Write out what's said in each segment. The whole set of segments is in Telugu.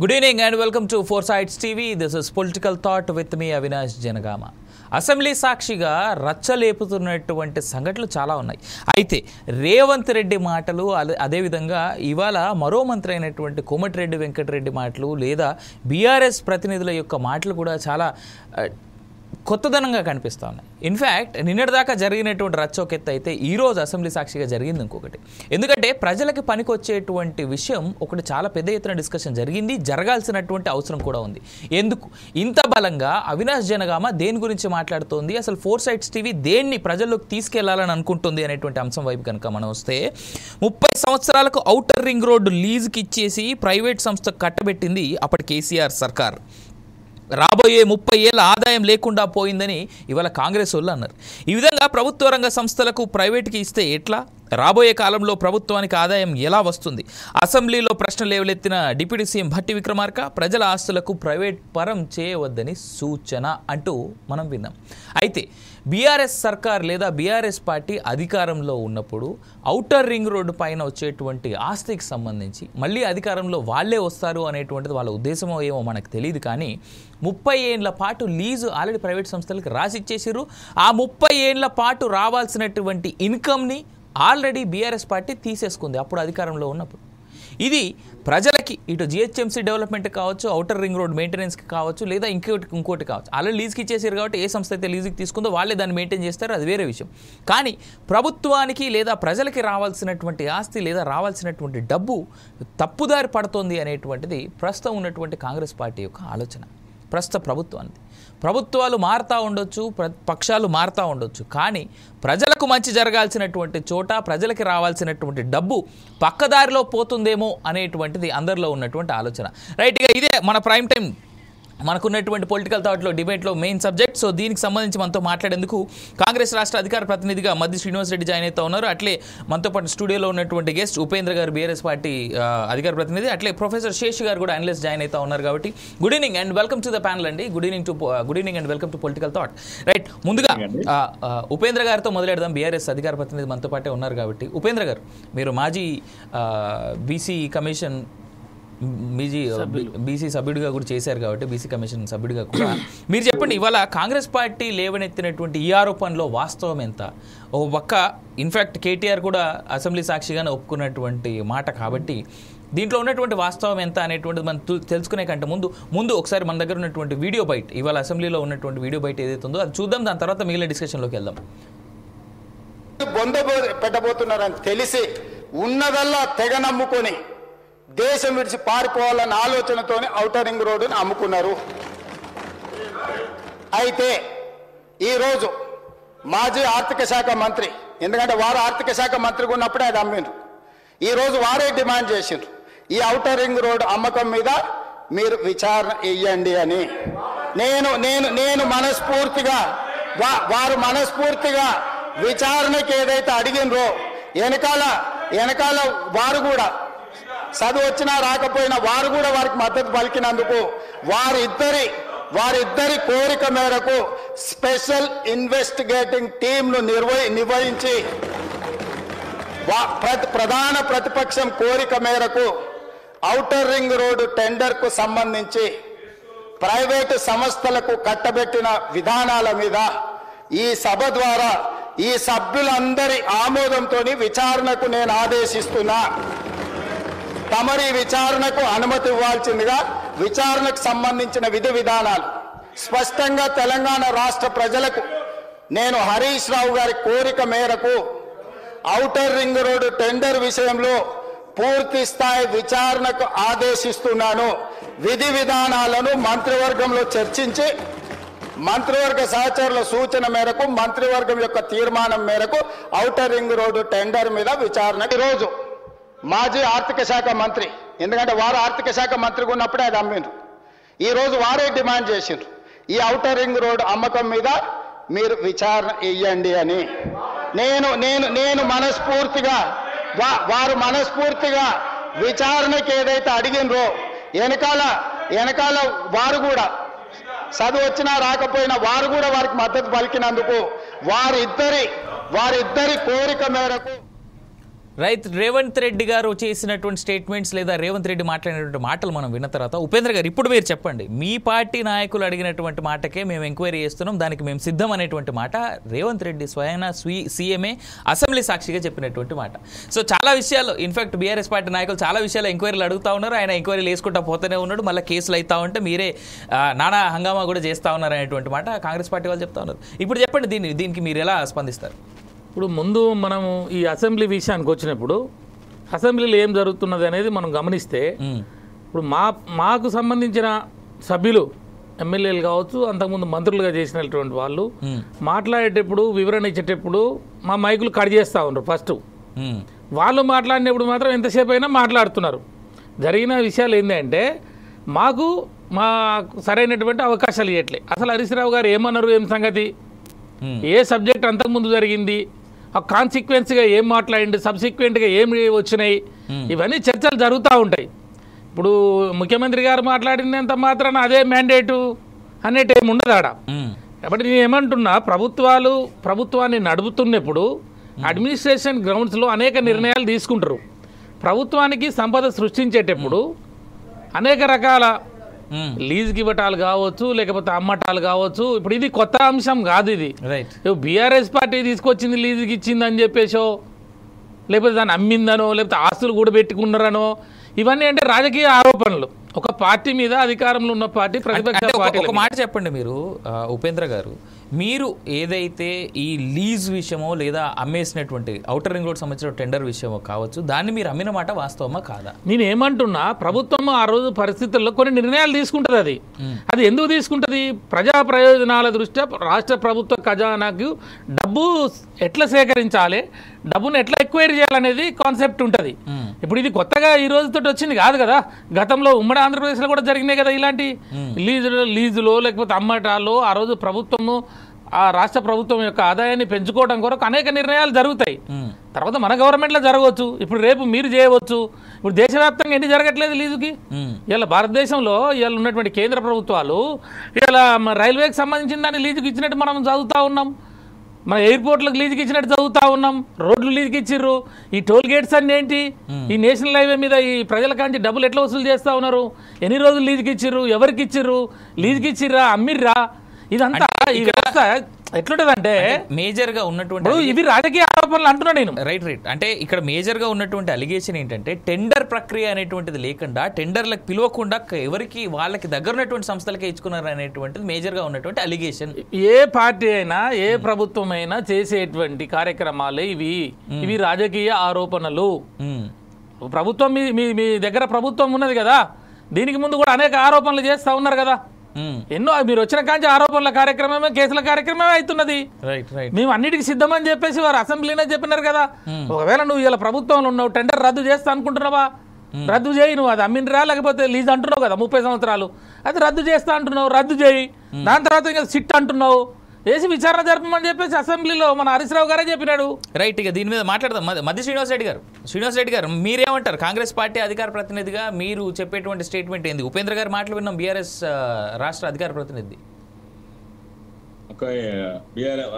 Good evening and welcome to Four Sides TV. This is Political Thought with me, Avinash Janagama. Assembly సాక్షిగా రచ్చలేపుతున్నటువంటి సంఘటనలు చాలా ఉన్నాయి. అయితే రేవంత్ రెడ్డి మాటలు అదేవిధంగా ఇవాళ మరో మంత్రి అయినటువంటి కోమటిరెడ్డి వెంకటరెడ్డి మాటలు లేదా బీఆర్ఎస్ ప్రతినిధుల యొక్క మాటలు కూడా చాలా కొత్తదనంగా కనిపిస్తూ ఉన్నాయి. ఇన్ఫ్యాక్ట్ నిన్నటిదాకా జరిగినటువంటి రచ్చోకెత్త అయితే ఈరోజు అసెంబ్లీ సాక్షిగా జరిగింది ఇంకొకటి. ఎందుకంటే ప్రజలకి పనికొచ్చేటువంటి విషయం ఒకటి చాలా పెద్ద ఎత్తున డిస్కషన్ జరిగింది, జరగాల్సినటువంటి అవసరం కూడా ఉంది. ఎందుకు ఇంత బలంగా అవినాష్ జనగామ దేని గురించి మాట్లాడుతోంది, అసలు ఫోర్ సైడ్స్ టీవీ దేన్ని ప్రజల్లోకి తీసుకెళ్లాలని అనుకుంటుంది అనేటువంటి అంశం వైపు కనుక మనం వస్తే 30 సంవత్సరాలకు ఔటర్ రింగ్ రోడ్డు లీజుకి ఇచ్చేసి ప్రైవేట్ సంస్థకు కట్టబెట్టింది అప్పటి కేసీఆర్ సర్కార్. రాబోయే 30 ఏళ్ల ఆదాయం లేకుండా పోయిందని ఇవాళ కాంగ్రెస్ వాళ్ళు అన్నారు. ఈ విధంగా ప్రభుత్వ రంగ సంస్థలకు ప్రైవేట్కి ఇస్తే ఎట్లా, రాబోయే కాలంలో ప్రభుత్వానికి ఆదాయం ఎలా వస్తుంది? అసెంబ్లీలో ప్రశ్నలు లేవలెత్తిన డిప్యూటీ సీఎం భట్టి విక్రమార్క ప్రజల ఆస్తులకు ప్రైవేట్ పరం చేయవద్దని సూచన అంటూ మనం విన్నాం. అయితే బీఆర్ఎస్ సర్కార్ లేదా బీఆర్ఎస్ పార్టీ అధికారంలో ఉన్నప్పుడు ఔటర్ రింగ్ రోడ్డు పైన వచ్చేటువంటి ఆస్తికి సంబంధించి మళ్ళీ అధికారంలో వాళ్ళే వస్తారు అనేటువంటిది వాళ్ళ ఉద్దేశమో ఏమో మనకు తెలియదు. కానీ 30 ఏళ్ల పాటు లీజు ఆల్రెడీ ప్రైవేట్ సంస్థలకు రాసిచ్చేసారు. ఆ 30 ఏళ్ల పాటు రావాల్సినటువంటి ఇన్కమ్ని ఆల్రెడీ బీఆర్ఎస్ పార్టీ తీసేసుకుంది అప్పుడు అధికారంలో ఉన్నప్పుడు. ఇది ప్రజలకి ఇటు జిహెచ్ఎంసీ డెవలప్మెంట్ కావచ్చు, ఔటర్ రింగ్ రోడ్ మెయింటెనెన్స్కి కావచ్చు, లేదా ఇంకోటి కావచ్చు, అలా లీజ్కి ఇచ్చేసారు కాబట్టి ఏ సంస్థ అయితే లీజుకి తీసుకుందో వాళ్ళే దాన్ని మెయింటైన్ చేస్తారు, అది వేరే విషయం. కానీ ప్రభుత్వానికి లేదా ప్రజలకి రావాల్సినటువంటి ఆస్తి లేదా రావాల్సినటువంటి డబ్బు తప్పుదారి పడుతోంది అనేటువంటిది ప్రస్తుతం ఉన్నటువంటి కాంగ్రెస్ పార్టీ యొక్క ఆలోచన. ప్రస్తుత ప్రభుత్వాలు మారుతూ ఉండొచ్చు, పక్షాలు మారుతూ ఉండొచ్చు, కానీ ప్రజలకు మంచి జరగాల్సినటువంటి చోట ప్రజలకి రావాల్సినటువంటి డబ్బు పక్కదారిలో పోతుందేమో అనేటువంటిది అందరిలో ఉన్నటువంటి ఆలోచన. రైట్గా ఇదే మన ప్రైమ్ టైం మనకున్నటువంటి పొలిటికల్ థాట్లో డిబేట్లో మెయిన్ సబ్జెక్ట్. సో దీనికి సంబంధించి మనతో మాట్లాడేందుకు కాంగ్రెస్ రాష్ట్ర అధికార ప్రతినిధిగా మద్ది శ్రీనివాస్ రెడ్డి జాయిన్ అవుతా ఉన్నారు. అట్లే మనతో పాటు స్టూడియోలో ఉన్నటువంటి గెస్ట్ ఉపేంద్ర గారు బీఆర్ఎస్ పార్టీ అధికార ప్రతినిధి, అట్లే ప్రొఫెసర్ శేష్ గారు కూడా అనలిస్ట్ జాయిన్ అవుతా ఉన్నారు. కాబట్టి good evening and welcome to the panel అండి. Good evening and welcome to political thought. Right, ముందుగా ఉపేంద్ర గారితో మొదలెడదాం. బీఆర్ఎస్ అధికార ప్రతినిధి మనతో పాటే ఉన్నారు కాబట్టి ఉపేంద్ర గారు, మీరు మాజీ బీసీ కమిషన్ బీసీ సభ్యుడిగా కూడా చేశారు కాబట్టి బీసీ కమిషన్ సభ్యుడిగా కూడా మీరు చెప్పండి, ఇవాళ కాంగ్రెస్ పార్టీ లేవనెత్తినటువంటి ఈ ఆరోపణలో వాస్తవం ఎంత? ఒక పక్క ఇన్ఫ్యాక్ట్ కేటీఆర్ కూడా అసెంబ్లీ సాక్షిగానే ఒప్పుకున్నటువంటి మాట కాబట్టి దీంట్లో ఉన్నటువంటి వాస్తవం ఎంత అనేటువంటిది మనం తెలుసుకునే కంటే ముందు ఒకసారి మన దగ్గర ఉన్నటువంటి వీడియో బైట్, ఇవాళ అసెంబ్లీలో ఉన్నటువంటి వీడియో బైట్ ఏదైతే ఉందో అది చూద్దాం, దాని తర్వాత మిగిలిన డిస్కషన్లోకి వెళ్దాం. బొంద పెట్టబోతున్నారని తెలిసి ఉన్నదల్లా తెగ నమ్ముకొని దేశం విడిచి పారిపోవాలన్న ఆలోచనతోనే ఔటర్ రింగ్ రోడ్డుని అమ్ముకున్నారు. అయితే ఈరోజు మాజీ ఆర్థిక శాఖ మంత్రి, ఎందుకంటే వారు ఆర్థిక శాఖ మంత్రిగా ఉన్నప్పుడే అది అమ్మిండ్రు, ఈరోజు వారే డిమాండ్ చేసిండ్రు ఈ ఔటర్ రింగ్ రోడ్ అమ్మకం మీద మీరు విచారణ ఇయ్యండి అని. నేను మనస్ఫూర్తిగా వారు మనస్ఫూర్తిగా విచారణకి ఏదైతే అడిగినరో వెనకాల వారు కూడా చదువు వచ్చినా రాకపోయినా వారు కూడా వారికి మద్దతు పలికినందుకు వారిద్దరి కోరిక మేరకు స్పెషల్ ఇన్వెస్టిగేటింగ్ టీంను నిర్వహించి ప్రధాన ప్రతిపక్షం కోరిక మేరకు ఔటర్ రింగ్ రోడ్డు టెండర్కు సంబంధించి ప్రైవేటు సంస్థలకు కట్టబెట్టిన విధానాల మీద ఈ సభ ద్వారా ఈ సభ్యులందరి ఆమోదంతో విచారణకు నేను ఆదేశిస్తున్నా. తమరి విచారణకు అనుమతి ఇవ్వాల్సిందిగా విచారణకు సంబంధించిన విధి విధానాలు స్పష్టంగా తెలంగాణ రాష్ట్ర ప్రజలకు నేను హరీష్ రావు గారి కోరిక మేరకు ఔటర్ రింగ్ రోడ్డు టెండర్ విషయంలో పూర్తి స్థాయి విచారణకు ఆదేశిస్తున్నాను. విధి విధానాలను మంత్రివర్గంలో చర్చించి మంత్రివర్గ సహచరుల సూచన మేరకు మంత్రివర్గం యొక్క తీర్మానం మేరకు ఔటర్ రింగ్ రోడ్డు టెండర్ మీద విచారణ. ఈరోజు మాజీ ఆర్థిక శాఖ మంత్రి, ఎందుకంటే వారు ఆర్థిక శాఖ మంత్రిగా ఉన్నప్పుడే అది అమ్మిండ్రు, ఈరోజు వారే డిమాండ్ చేసిండ్రు ఈ ఔటర్ రింగ్ రోడ్ అమ్మకం మీద మీరు విచారణ ఇయ్యండి అని. నేను మనస్ఫూర్తిగా వారు మనస్ఫూర్తిగా విచారణకి ఏదైతే అడిగినరో వెనకాల వారు కూడా చదువు వచ్చినా రాకపోయినా వారు కూడా వారికి మద్దతు పలికినందుకు వారిద్దరి కోరిక మేరకు రైట్, రేవంత్ రెడ్డి గారు చేసినటువంటి స్టేట్మెంట్స్ లేదా రేవంత్ రెడ్డి మాట్లాడినటువంటి మాటలు మనం విన్న తర్వాత ఉపేంద్ర గారు ఇప్పుడు మీరు చెప్పండి, మీ పార్టీ నాయకులు అడిగినటువంటి మాటకే మేము ఎంక్వైరీ చేస్తున్నాం, దానికి మేము సిద్ధం అనేటువంటి మాట రేవంత్ రెడ్డి స్వయాన సీఎంఏ అసెంబ్లీ సాక్షిగా చెప్పినటువంటి మాట. సో చాలా విషయాలు ఇన్ఫాక్ట్ బీఆర్ఎస్ పార్టీ నాయకులు చాలా విషయాలు ఎంక్వైరీలు అడుగుతూ ఉన్నారు, ఆయన ఎంక్వైరీలు వేసుకుంటా పోతూనే ఉన్నాడు, మళ్ళీ కేసులు అవుతా ఉంటే మీరే నానా హంగామా కూడా చేస్తూ ఉన్నారు అనేటువంటి మాట కాంగ్రెస్ పార్టీ వాళ్ళు చెప్తా ఉన్నారు. ఇప్పుడు చెప్పండి దీనికి మీరు ఎలా స్పందిస్తారు? ఇప్పుడు ముందు మనము ఈ అసెంబ్లీ విషయానికి వచ్చినప్పుడు అసెంబ్లీలో ఏం జరుగుతున్నది అనేది మనం గమనిస్తే ఇప్పుడు మాకు సంబంధించిన సభ్యులు ఎమ్మెల్యేలు కావచ్చు, అంతకుముందు మంత్రులుగా చేసినటువంటి వాళ్ళు మాట్లాడేటప్పుడు వివరణ ఇచ్చేటప్పుడు మా మైకులు కట్ చేస్తూ ఉన్నారు. ఫస్ట్ వాళ్ళు మాట్లాడినప్పుడు మాత్రం ఎంతసేపు అయినా మాట్లాడుతున్నారు. జరిగిన విషయాలు ఏంటంటే మాకు సరైనటువంటి అవకాశాలు ఇవ్వట్లే. అసలు హరీష్ రావు గారు ఏమన్నారు, ఏం సంగతి, ఏ సబ్జెక్ట్ అంతకుముందు జరిగింది, ఆ కాన్సిక్వెన్స్గా ఏం మాట్లాడింది, సబ్సిక్వెంట్గా ఏం వచ్చినాయి, ఇవన్నీ చర్చలు జరుగుతూ ఉంటాయి. ఇప్పుడు ముఖ్యమంత్రి గారు మాట్లాడినంత మాత్రాన అదే మ్యాండేటు అనేటి ఏమి ఉండదు ఆడ. కాబట్టి నేను ఏమంటున్నా, ప్రభుత్వాన్ని నడుపుతున్నప్పుడు అడ్మినిస్ట్రేషన్ గ్రౌండ్స్లో అనేక నిర్ణయాలు తీసుకుంటారు. ప్రభుత్వానికి సంపద సృష్టించేటప్పుడు అనేక రకాల లీజుకి ఇవ్వటాలు కావచ్చు, లేకపోతే అమ్మటాలు కావచ్చు. ఇప్పుడు ఇది కొత్త అంశం కాదు, ఇది బీఆర్ఎస్ పార్టీ తీసుకొచ్చింది లీజుకి ఇచ్చింది అని చెప్పేసో, లేకపోతే దాన్ని అమ్మిందనో, లేకపోతే ఆస్తులు కూడా పెట్టుకున్నారనో, ఇవన్నీ అంటే రాజకీయ ఆరోపణలు. ఒక పార్టీ మీద అధికారంలో ఉన్న పార్టీ ప్రతిపక్ష పార్టీ. ఒక మాట చెప్పండి మీరు ఉపేంద్ర గారు, మీరు ఏదైతే ఈ లీజ్ విషయమో లేదా అమ్మేసినటువంటి ఔటర్ రింగ్ రోడ్ సంబంధించిన టెండర్ విషయమో కావచ్చు, దాన్ని మీరు అమ్మిన మాట వాస్తవమా కాదా? నేను ఏమంటున్నా, ప్రభుత్వం ఆ రోజు పరిస్థితుల్లో కొన్ని నిర్ణయాలు తీసుకుంటుంది. అది ఎందుకు తీసుకుంటుంది? ప్రజా ప్రయోజనాల దృష్ట్యా రాష్ట్ర ప్రభుత్వ ఖజానాకు డబ్బు ఎట్లా సేకరించాలి, డబ్బును ఎట్లా ఎక్వైరీ చేయాలనేది కాన్సెప్ట్ ఉంటుంది. ఇప్పుడు ఇది కొత్తగా ఈ రోజుతో వచ్చింది కాదు కదా, గతంలో ఉమ్మడి ఆంధ్రప్రదేశ్లో కూడా జరిగినాయి కదా ఇలాంటి లీజులో లేకపోతే అమ్మటాల్లో. ఆ రోజు ప్రభుత్వము, ఆ రాష్ట్ర ప్రభుత్వం యొక్క ఆదాయాన్ని పెంచుకోవడం కొరకు అనేక నిర్ణయాలు జరుగుతాయి. తర్వాత మన గవర్నమెంట్లో జరగవచ్చు, ఇప్పుడు రేపు మీరు చేయవచ్చు. ఇప్పుడు దేశవ్యాప్తంగా ఎన్ని జరగట్లేదు లీజుకి. ఇలా భారతదేశంలో ఇలా ఉన్నటువంటి కేంద్ర ప్రభుత్వాలు ఇలా రైల్వేకి సంబంధించిన దాన్ని లీజుకి ఇచ్చినట్టు మనం చదువుతూ ఉన్నాం, మన ఎయిర్పోర్ట్లకు లీజుకి ఇచ్చినట్టు చదువుతూ ఉన్నాం, రోడ్లు లీజుకి ఇచ్చిర్రు. ఈ టోల్ గేట్స్ అన్ని ఏంటి, ఈ నేషనల్ హైవే మీద ఈ ప్రజల కాంచి డబ్బులు ఎట్లా వసూలు చేస్తూ ఉన్నారు, ఎన్ని రోజులు లీజుకి ఇచ్చిర్రు, ఎవరికి ఇచ్చిర్రు, లీజుకి ఇచ్చిర్రా, అమ్మిర్రా, ఇదంతా ఈ వ్యవస్థ ఎట్లుంటదంటే మేజర్ గా ఉన్నటువంటి ఇవి రాజకీయ ఆరోపణలు అంటున్నా నేను. రైట్. అంటే ఇక్కడ మేజర్ గా ఉన్నటువంటి అలిగేషన్ ఏంటంటే టెండర్ ప్రక్రియ అనేటువంటిది లేకుండా, టెండర్లకు పిలవకుండా ఎవరికి వాళ్ళకి దగ్గర ఉన్నటువంటి సంస్థలకే ఇచ్చుకున్నారు అనేటువంటిది మేజర్ గా ఉన్నటువంటి అలిగేషన్. ఏ పార్టీ అయినా ఏ ప్రభుత్వం అయినా చేసేటువంటి కార్యక్రమాలే ఇవి రాజకీయ ఆరోపణలు. ప్రభుత్వం మీ దగ్గర ప్రభుత్వం ఉన్నది కదా, దీనికి ముందు కూడా అనేక ఆరోపణలు చేస్తూ ఉన్నారు కదా. ఎన్నో మీరు వచ్చిన కాంచి ఆరోపణల కార్యక్రమమే, కేసుల కార్యక్రమమే అవుతున్నది. మేము అన్నిటికీ సిద్ధమని చెప్పేసి వారు అసెంబ్లీనే చెప్పినారు కదా. ఒకవేళ నువ్వు ఇలా ప్రభుత్వంలో ఉన్నావు, టెండర్ రద్దు చేస్తా అనుకుంటున్నావా, రద్దు చేయి. నువ్వు అది అమ్మినరా లేకపోతే లీజ్ అంటున్నావు కదా 30 సంవత్సరాలు, అది రద్దు చేస్తా అంటున్నావు, రద్దు చేయి. దాని తర్వాత ఇంకా సిట్ అంటున్నావు, వేసి విచారణ జరపమని చెప్పేసి అసెంబ్లీలో మన హరీష్ రావు గారే చెప్పినాడు. రైట్. ఇక దీని మీద మాట్లాడదాం. మధ్య శ్రీనివాస్ రెడ్డి గారు మీరేమంటారు? కాంగ్రెస్ పార్టీ అధికార ప్రతినిధిగా మీరు చెప్పేటువంటి స్టేట్మెంట్ ఏంది? ఉపేంద్ర గారు మాటలు విన్నాం, బీఆర్ఎస్ రాష్ట్ర అధికార ప్రతినిధి.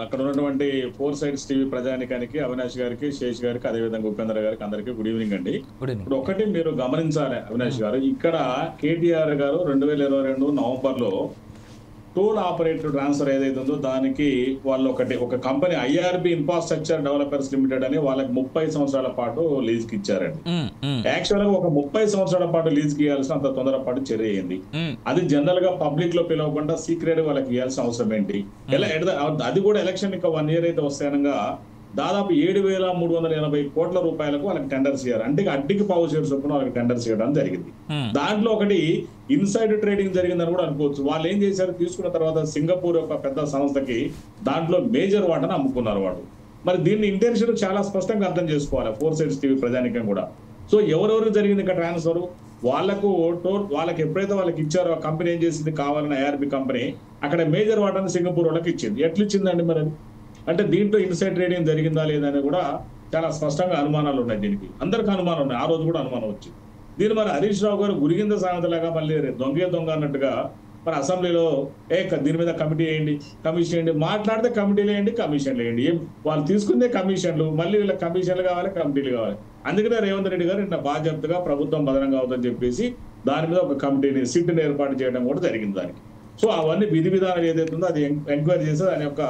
అక్కడ ఉన్నటువంటి 4 Sides టీవీ ప్రజానికానికి, అవినాష్ గారికి, శేష్ గారికి, అదేవిధంగా ఉపేంద్ర గారికి అందరికీ గుడ్ ఈవినింగ్ అండి. ఇప్పుడు ఒకటి మీరు గమనించాలి అవినాష్ గారు, ఇక్కడ కేటీఆర్ గారు 2022 నవంబర్లో టోల్ ఆపరేటర్ ట్రాన్స్ఫర్ ఏదైతే ఉందో దానికి వాళ్ళు ఒక company IRB infrastructure developers limited అని వాళ్ళకి 30 సంవత్సరాల పాటు లీజ్కి ఇచ్చారండి. యాక్చువల్ గా ఒక 30 సంవత్సరాల పాటు లీజ్కి ఇవ్వాల్సిన అంత తొందరపాటు చర్య అయింది. అది జనరల్ గా పబ్లిక్ లో పిలవకుండా సీక్రెట్ వాళ్ళకి ఇవ్వాల్సిన అవసరం ఏంటి? అది కూడా ఎలక్షన్ ఇంకా 1 year అయితే వస్తాయనగా దాదాపు 7,380 కోట్ల రూపాయలకు వాళ్ళకి టెండర్స్ ఇయ్యారు. అంటే అడ్డికి పావు షేర్ చొప్పున వాళ్ళకి టెండర్స్ ఇవ్వడం జరిగింది. దాంట్లో ఒకటి ఇన్సైడ్ ట్రేడింగ్ జరిగిందని కూడా అనుకోవచ్చు. వాళ్ళు ఏం చేశారు, తీసుకున్న తర్వాత సింగపూర్ యొక్క పెద్ద సంస్థకి దాంట్లో మేజర్ వాటాను అమ్ముకున్నారు వాళ్ళు. మరి దీన్ని ఇంటెన్షన్ చాలా స్పష్టంగా అర్థం చేసుకోవాలి 4 Sides టీవీ ప్రజానికం కూడా. సో ఎవరెవరు జరిగింది ఇక్కడ ట్రాన్స్ఫర్, వాళ్ళకి ఎప్పుడైతే వాళ్ళకి ఇచ్చారో ఆ కంపెనీ ఏం చేసింది, కావాలని ఐఆర్బి కంపెనీ అక్కడ మేజర్ వాటాను సింగపూర్ వాళ్ళకి ఇచ్చింది. ఎట్లా ఇచ్చిందండి మరి? అంటే దీంట్లో ఇన్సైడ్ ట్రేడింగ్ జరిగిందా లేదని కూడా చాలా స్పష్టంగా అనుమానాలు ఉన్నాయి. దీనికి అందరికీ అనుమానం ఉన్నాయి, ఆ రోజు కూడా అనుమానం వచ్చింది. దీని మరి హరీష్ రావు గారు గురిగింద సామెతలాగా మళ్ళీ దొంగ అన్నట్టుగా మరి అసెంబ్లీలో దీని మీద కమిటీ వేయండి, కమిషన్ వేయండి, మాట్లాడితే కమిటీలు వేయండి, కమిషన్లు వేయండి. వాళ్ళు తీసుకుందే కమిషన్లు, మళ్ళీ వీళ్ళ కమిషన్లు కావాలి, కమిటీలు కావాలి. అందుకనే రేవంత్ రెడ్డి గారు నిన్న బాధ్యతగా ప్రభుత్వం భద్రంగా అవుతుందని చెప్పేసి దాని మీద ఒక కమిటీని సిట్ని ఏర్పాటు చేయడం కూడా జరిగింది దానికి. సో అవన్నీ విధి విధానం ఏదైతుందో అది ఎంక్వైరీ చేస్తే దాని యొక్క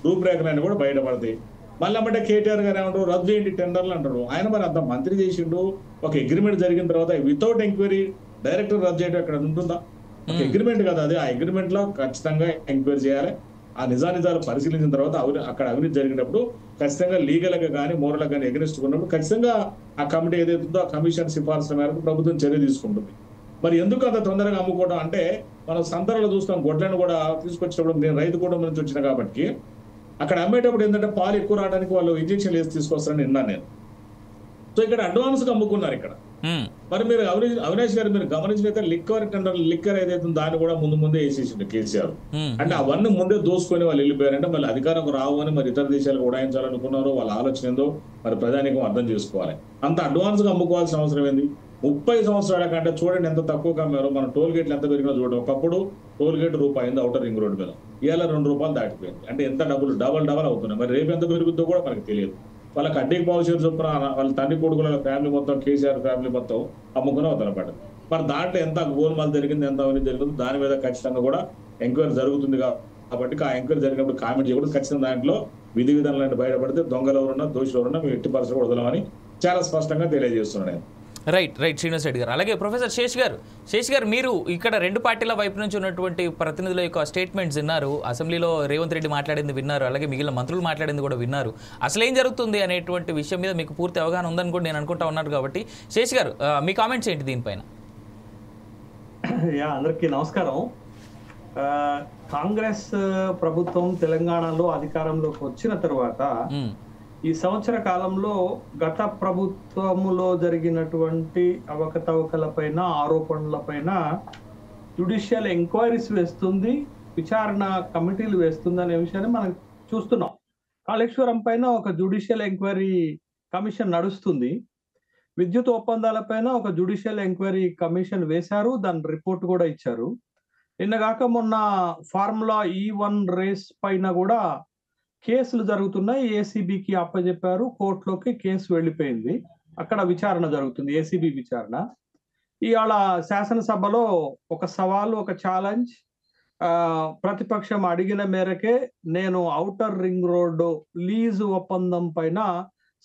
రూపురేఖలన్నీ కూడా బయటపడతాయి. మళ్ళీ అంటే కేటీఆర్ గారు ఏమంటారు, రద్దు చేయండి టెండర్లు అంటారు. ఆయన మరి అంత మంత్రి చేసిండు, ఒక అగ్రిమెంట్ జరిగిన తర్వాత వితౌట్ ఎంక్వైరీ డైరెక్టర్ రద్దు చేయడం అక్కడ ఉంటుందా? ఒక అగ్రిమెంట్ కదా అది. ఆ అగ్రిమెంట్ లో ఖచ్చితంగా ఎంక్వైరీ చేయాలి. ఆ నిజానిజాలు పరిశీలించిన తర్వాత అక్కడ అవినీతి జరిగినప్పుడు ఖచ్చితంగా లీగల్ గా కానీ మోరల్ గా కానీ ఎగరెస్ట్ ఉన్నప్పుడు ఖచ్చితంగా ఆ కమిటీ ఏదైతుందో ఆ కమిషన్ సిఫార్సుల మేరకు ప్రభుత్వం చర్య తీసుకుంటుంది. మరి ఎందుకు అంత తొందరగా అమ్ముకోవడం అంటే, మనం సంతలో చూస్తాం గొడ్లను కూడా తీసుకొచ్చినప్పుడు, నేను రైతు కుటుంబం నుంచి వచ్చిన కాబట్టి అక్కడ అమ్మేటప్పుడు ఏంటంటే పాలు ఎక్కువ రావడానికి వాళ్ళు ఇంజక్షన్ వేసి తీసుకొస్తారని విన్నాను నేను. సో ఇక్కడ అడ్వాన్స్ గా అమ్ముకున్నారు ఇక్కడ. మరి మీరు అవినాష్ గారు మీరు గమనించినట్లయితే లిక్కర్ టెండర్ లిక్కర్ ఏదైతే దాన్ని కూడా ముందే వేసేసిండు కేసీఆర్. అంటే అవన్నీ ముందే దోసుకొని వాళ్ళు వెళ్ళిపోయారంటే మళ్ళీ అధికారం రావు అని మరి ఇతర దేశాలకు ఉడాయించాలనుకున్నారో వాళ్ళ ఆలోచన ఏందో మరి ప్రధానికం అర్థం చేసుకోవాలి. అంత అడ్వాన్స్ గా అమ్ముకోవాల్సిన అవసరం ఏంది? 30 సంవత్సరాల కంటే చూడండి ఎంత తక్కువగా అమ్మారో. మన టోల్ గేట్లు ఎంత పెరిగినా చూడండి. ఒకప్పుడు toll gate ₹1 outer ring road మీద, ఇవాళ ₹2 దాటిపోయింది. అంటే ఎంత డబ్బులు డబల్ అవుతున్నాయి. మరి రేపు ఎంత పెరుగుతుందో కూడా మనకు తెలియదు. వాళ్ళకి అడ్డీకి భవిష్యత్తు చొప్పున వాళ్ళ తండ్రి కొడుకుల ఫ్యామిలీ మొత్తం, కేసీఆర్ ఫ్యామిలీ మొత్తం అమ్ముకుని అవతల పడ్డది. మరి దాంట్లో ఎంత గోల్మాల్ జరిగింది, ఎంత అవినీతి జరిగింది, దాని మీద ఖచ్చితంగా కూడా ఎంక్వైరీ జరుగుతుంది. కాబట్టి ఆ ఎంక్వైరీ జరిగినప్పుడు కామెంట్ చేయకూడదు. ఖచ్చితంగా దాంట్లో విధి విధానాలు బయటపడితే దొంగలు ఎవరున్నా దోషులు ఎవరున్నా మేము ఎట్టి పరిస్థితులు వదలమని చాలా స్పష్టంగా తెలియజేస్తున్నాను. రైట్ శ్రీనివాస్ రెడ్డి గారు. అలాగే ప్రొఫెసర్ శేష్ గారు మీరు ఇక్కడ రెండు పార్టీల వైపు నుంచి ఉన్నటువంటి ప్రతినిధుల యొక్క స్టేట్మెంట్స్ విన్నారు, అసెంబ్లీలో రేవంత్ రెడ్డి మాట్లాడింది విన్నారు, అలాగే మిగిలిన మంత్రులు మాట్లాడింది కూడా విన్నారు. అసలు ఏం జరుగుతుంది అనేటువంటి విషయం మీద మీకు పూర్తి అవగాహన ఉందని కూడా నేను అనుకుంటా ఉన్నాను. కాబట్టి శేష్ గారు మీ కామెంట్స్ ఏంటి దీనిపైన? అందరికీ నమస్కారం. కాంగ్రెస్ ప్రభుత్వం తెలంగాణలో అధికారంలోకి వచ్చిన తర్వాత ఈ సంవత్సర కాలంలో గత ప్రభుత్వములో జరిగినటువంటి అవకతవకలపైన, ఆరోపణలపైన జ్యుడిషియల్ ఎంక్వైరీస్ వేస్తుంది, విచారణ కమిటీలు వేస్తుంది అనే విషయాన్ని మనం చూస్తున్నాం. కాళేశ్వరం పైన ఒక జ్యుడిషియల్ ఎంక్వైరీ కమిషన్ నడుస్తుంది. విద్యుత్ ఒప్పందాలపైన ఒక జ్యుడిషియల్ ఎంక్వైరీ కమిషన్ వేశారు, దాని రిపోర్ట్ కూడా ఇచ్చారు. నిన్నగాక మొన్న ఫార్ములా E1 రేస్ పైన కూడా కేసులు జరుగుతున్నాయి. ఏసీబీకి అప్పచెప్పారు, కోర్టులోకి కేసు వెళ్ళిపోయింది, అక్కడ విచారణ జరుగుతుంది, ఏసీబీ విచారణ. ఇవాళ శాసనసభలో ఒక సవాలు, ఒక ఛాలెంజ్, ప్రతిపక్షం అడిగిన మేరకే నేను ఔటర్ రింగ్ రోడ్డు లీజు ఒప్పందం పైన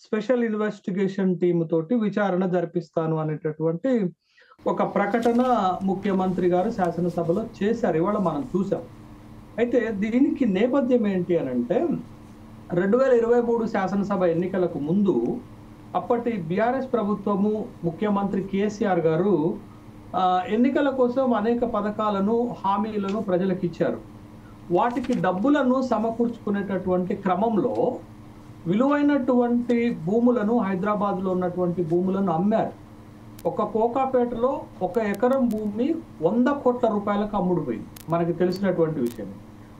స్పెషల్ ఇన్వెస్టిగేషన్ టీమ్ తోటి విచారణ జరిపిస్తాను అనేటటువంటి ఒక ప్రకటన ముఖ్యమంత్రి గారు శాసనసభలో చేశారు. ఇవాళ మనం చూసాం. అయితే దీనికి నేపథ్యం ఏంటి అని అంటే, 2023 శాసనసభ ఎన్నికలకు ముందు అప్పటి బీఆర్ఎస్ ప్రభుత్వము, ముఖ్యమంత్రి కేసీఆర్ గారు ఎన్నికల కోసం అనేక పథకాలను, హామీలను ప్రజలకు ఇచ్చారు. వాటికి డబ్బులను సమకూర్చుకునేటటువంటి క్రమంలో విలువైనటువంటి భూములను, హైదరాబాద్లో ఉన్నటువంటి భూములను అమ్మారు. ఒక కోకాపేటలో 1 ఎకరం భూమి 100 కోట్ల రూపాయలకు అమ్ముడుపోయింది, మనకి తెలిసినటువంటి విషయం.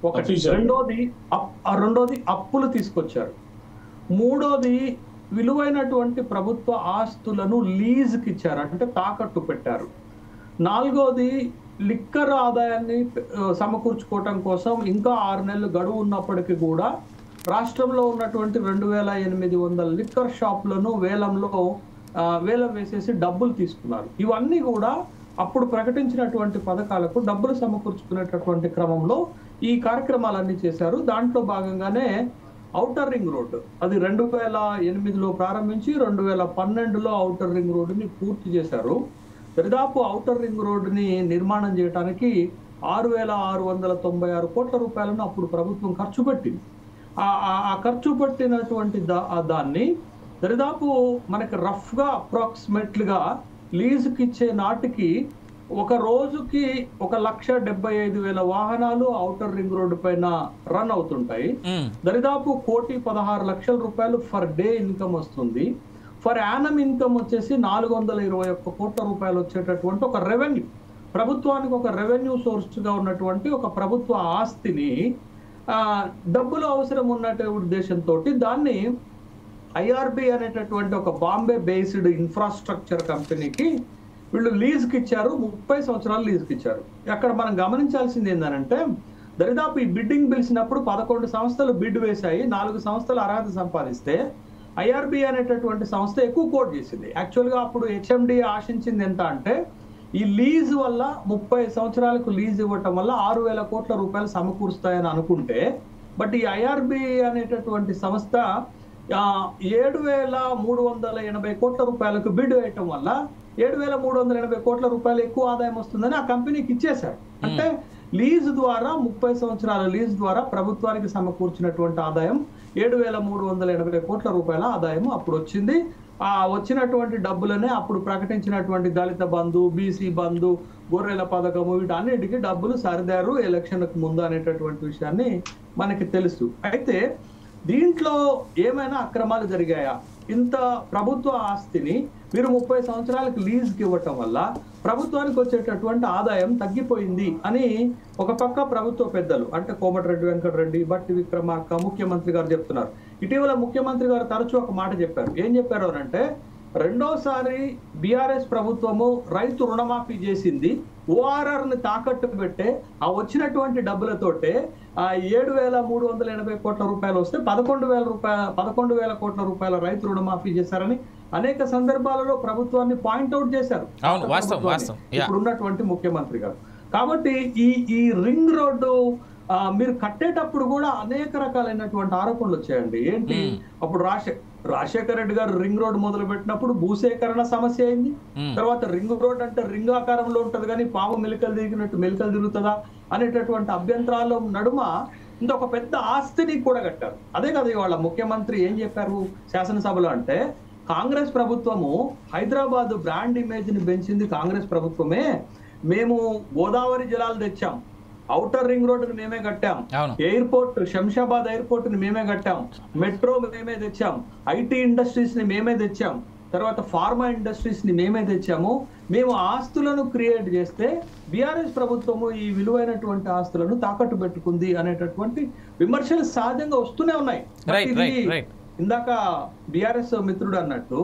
ఒకటి. రెండోది అప్పులు తీసుకొచ్చారు. మూడోది విలువైనటువంటి ప్రభుత్వ ఆస్తులను లీజుకి ఇచ్చారు, అంటే తాకట్టు పెట్టారు. నాలుగోది లిక్కర్ ఆదాయాన్ని సమకూర్చుకోవటం కోసం ఇంకా 6 నెలలు గడువు ఉన్నప్పటికీ కూడా రాష్ట్రంలో ఉన్నటువంటి 2800 లిక్కర్ షాపులను వేలం వేసేసి డబ్బులు తీసుకున్నారు. ఇవన్నీ కూడా అప్పుడు ప్రకటించినటువంటి పథకాలకు డబ్బులు సమకూర్చుకునేటటువంటి క్రమంలో ఈ కార్యక్రమాలన్నీ చేశారు. దాంట్లో భాగంగానే ఔటర్ రింగ్ రోడ్డు అది 2008లో ప్రారంభించి 2012లో ఔటర్ రింగ్ రోడ్డుని పూర్తి చేశారు. దాదాపు ఔటర్ రింగ్ రోడ్డుని నిర్మాణం చేయడానికి 6,696 కోట్ల రూపాయలను అప్పుడు ప్రభుత్వం ఖర్చు పెట్టింది. ఆ ఖర్చు పెట్టినటువంటి దాన్ని దరిదాపు మనకి రఫ్గా అప్రాక్సిమేట్లుగా లీజుకి ఇచ్చే నాటికి ఒక రోజుకి 1,75,000 వాహనాలు ఔటర్ రింగ్ రోడ్డు పైన రన్ అవుతుంటాయి. దరిదాపు 1,16,00,000 రూపాయలు ఫర్ డే ఇన్కమ్ వస్తుంది. ఫర్ యానం ఇన్కమ్ వచ్చేసి 421 కోట్ల రూపాయలు వచ్చేటటువంటి ఒక రెవెన్యూ, ప్రభుత్వానికి ఒక రెవెన్యూ సోర్స్గా ఉన్నటువంటి ఒక ప్రభుత్వ ఆస్తిని డబ్బులు అవసరం ఉన్నటువంటి ఉద్దేశంతో దాన్ని ఐఆర్బి అనేటటువంటి ఒక బాంబే బేస్డ్ ఇన్ఫ్రాస్ట్రక్చర్ కంపెనీకి వీళ్ళు లీజ్కి ఇచ్చారు, 30 సంవత్సరాలు లీజ్కి ఇచ్చారు. అక్కడ మనం గమనించాల్సింది ఏంటంటే దరిదాపు ఈ బిడ్డింగ్ పిలిచినప్పుడు 11 సంస్థలు బిడ్ వేశాయి, 4 సంస్థలు అర్హత సంపాదిస్తే ఐఆర్బి అనేటటువంటి సంస్థ ఎక్కువ కోట్ చేసింది. యాక్చువల్గా అప్పుడు హెచ్ఎండి ఆశించింది ఎంత అంటే ఈ లీజ్ వల్ల 30 సంవత్సరాలకు లీజ్ ఇవ్వటం వల్ల 6,000 కోట్ల రూపాయలు సమకూరుస్తాయని అనుకుంటే, బట్ ఈ ఐఆర్బి అనేటటువంటి సంస్థ 7,380 కోట్ల రూపాయలకు బిడ్ వేయటం వల్ల 7,380 కోట్ల రూపాయలు ఎక్కువ ఆదాయం వస్తుందని ఆ కంపెనీకి ఇచ్చేశారు. అంటే లీజ్ ద్వారా 30 సంవత్సరాల లీజ్ ద్వారా ప్రభుత్వానికి సమకూర్చినటువంటి ఆదాయం 7,380 కోట్ల రూపాయల ఆదాయం అప్పుడు వచ్చింది. ఆ వచ్చినటువంటి డబ్బులనే అప్పుడు ప్రకటించినటువంటి దళిత బంధు, బీసీ బంధు, గొర్రెల పథకము వీటన్నిటికీ డబ్బులు సరిదారు ఎలక్షన్కు ముందు అనేటటువంటి విషయాన్ని మనకి తెలుసు. అయితే దీంట్లో ఏమైనా అక్రమాలు జరిగాయా? ఇంత ప్రభుత్వ ఆస్తిని మీరు 30 సంవత్సరాలకు లీజ్కి ఇవ్వటం వల్ల ప్రభుత్వానికి వచ్చేటటువంటి ఆదాయం తగ్గిపోయింది అని ఒక పక్క ప్రభుత్వ పెద్దలు అంటే కోమటిరెడ్డి వెంకటరెడ్డి, బట్టి విక్రమార్క, ముఖ్యమంత్రి గారు చెప్తున్నారు. ఇటీవల ముఖ్యమంత్రి గారు తరచూ ఒక మాట చెప్పారు. ఏం చెప్పారు అంటే రెండోసారి బీఆర్ఎస్ ప్రభుత్వము రైతు రుణమాఫీ చేసింది, ఓఆర్ఆర్ ని తాకట్టు పెట్టే ఆ వచ్చినటువంటి డబ్బులతోటే 7,380 కోట్ల రూపాయలు వస్తే 11,000 కోట్ల రూపాయల రైతు రుణమాఫీ చేశారని అనేక సందర్భాలలో ప్రభుత్వాన్ని పాయింట్అవుట్ చేశారు ఇప్పుడు ఉన్నటువంటి ముఖ్యమంత్రి గారు. కాబట్టి ఈ రింగ్ రోడ్డు మీరు కట్టేటప్పుడు కూడా అనేక రకాలైనటువంటి ఆరోపణలు వచ్చాయండి. ఏంటి, అప్పుడు రాజశేఖర రెడ్డి గారు రింగ్ రోడ్ మొదలు పెట్టినప్పుడు భూసేకరణ సమస్య అయింది. తర్వాత రింగ్ రోడ్ అంటే రింగ్ ఆకారంలో ఉంటది కానీ పాము మెలికలు తిరిగినట్టు మెలికలు తిరుగుతుందా అనేటటువంటి అభ్యంతరాల నడుమ ఇంకొక పెద్ద ఆస్తిని కూడా కట్టారు. అదే కదా ఇవాళ ముఖ్యమంత్రి ఏం చెప్పారు శాసనసభలో అంటే కాంగ్రెస్ ప్రభుత్వము హైదరాబాద్ బ్రాండ్ ఇమేజ్ ని పెంచింది కాంగ్రెస్ ప్రభుత్వమే, మేము గోదావరి జలాలు తెచ్చాం, ఔటర్ రింగ్ రోడ్డుని మేమే కట్టాం, ఎయిర్పోర్ట్ శంషాబాద్ ఎయిర్పోర్ట్ ని మేమే కట్టాం, మెట్రో మేమే తెచ్చాం, ఐటీ ఇండస్ట్రీస్ ని మేమే తెచ్చాం, తర్వాత ఫార్మా ఇండస్ట్రీస్ ని మేమే తెచ్చాము, మేము ఆస్తులను క్రియేట్ చేస్తే బీఆర్ఎస్ ప్రభుత్వము ఈ విలువైనటువంటి ఆస్తులను తాకట్టు పెట్టుకుంది అనేటటువంటి విమర్శలు సహజంగా వస్తూనే ఉన్నాయి. ఇందాక బీఆర్ఎస్ మిత్రుడు అన్నట్టు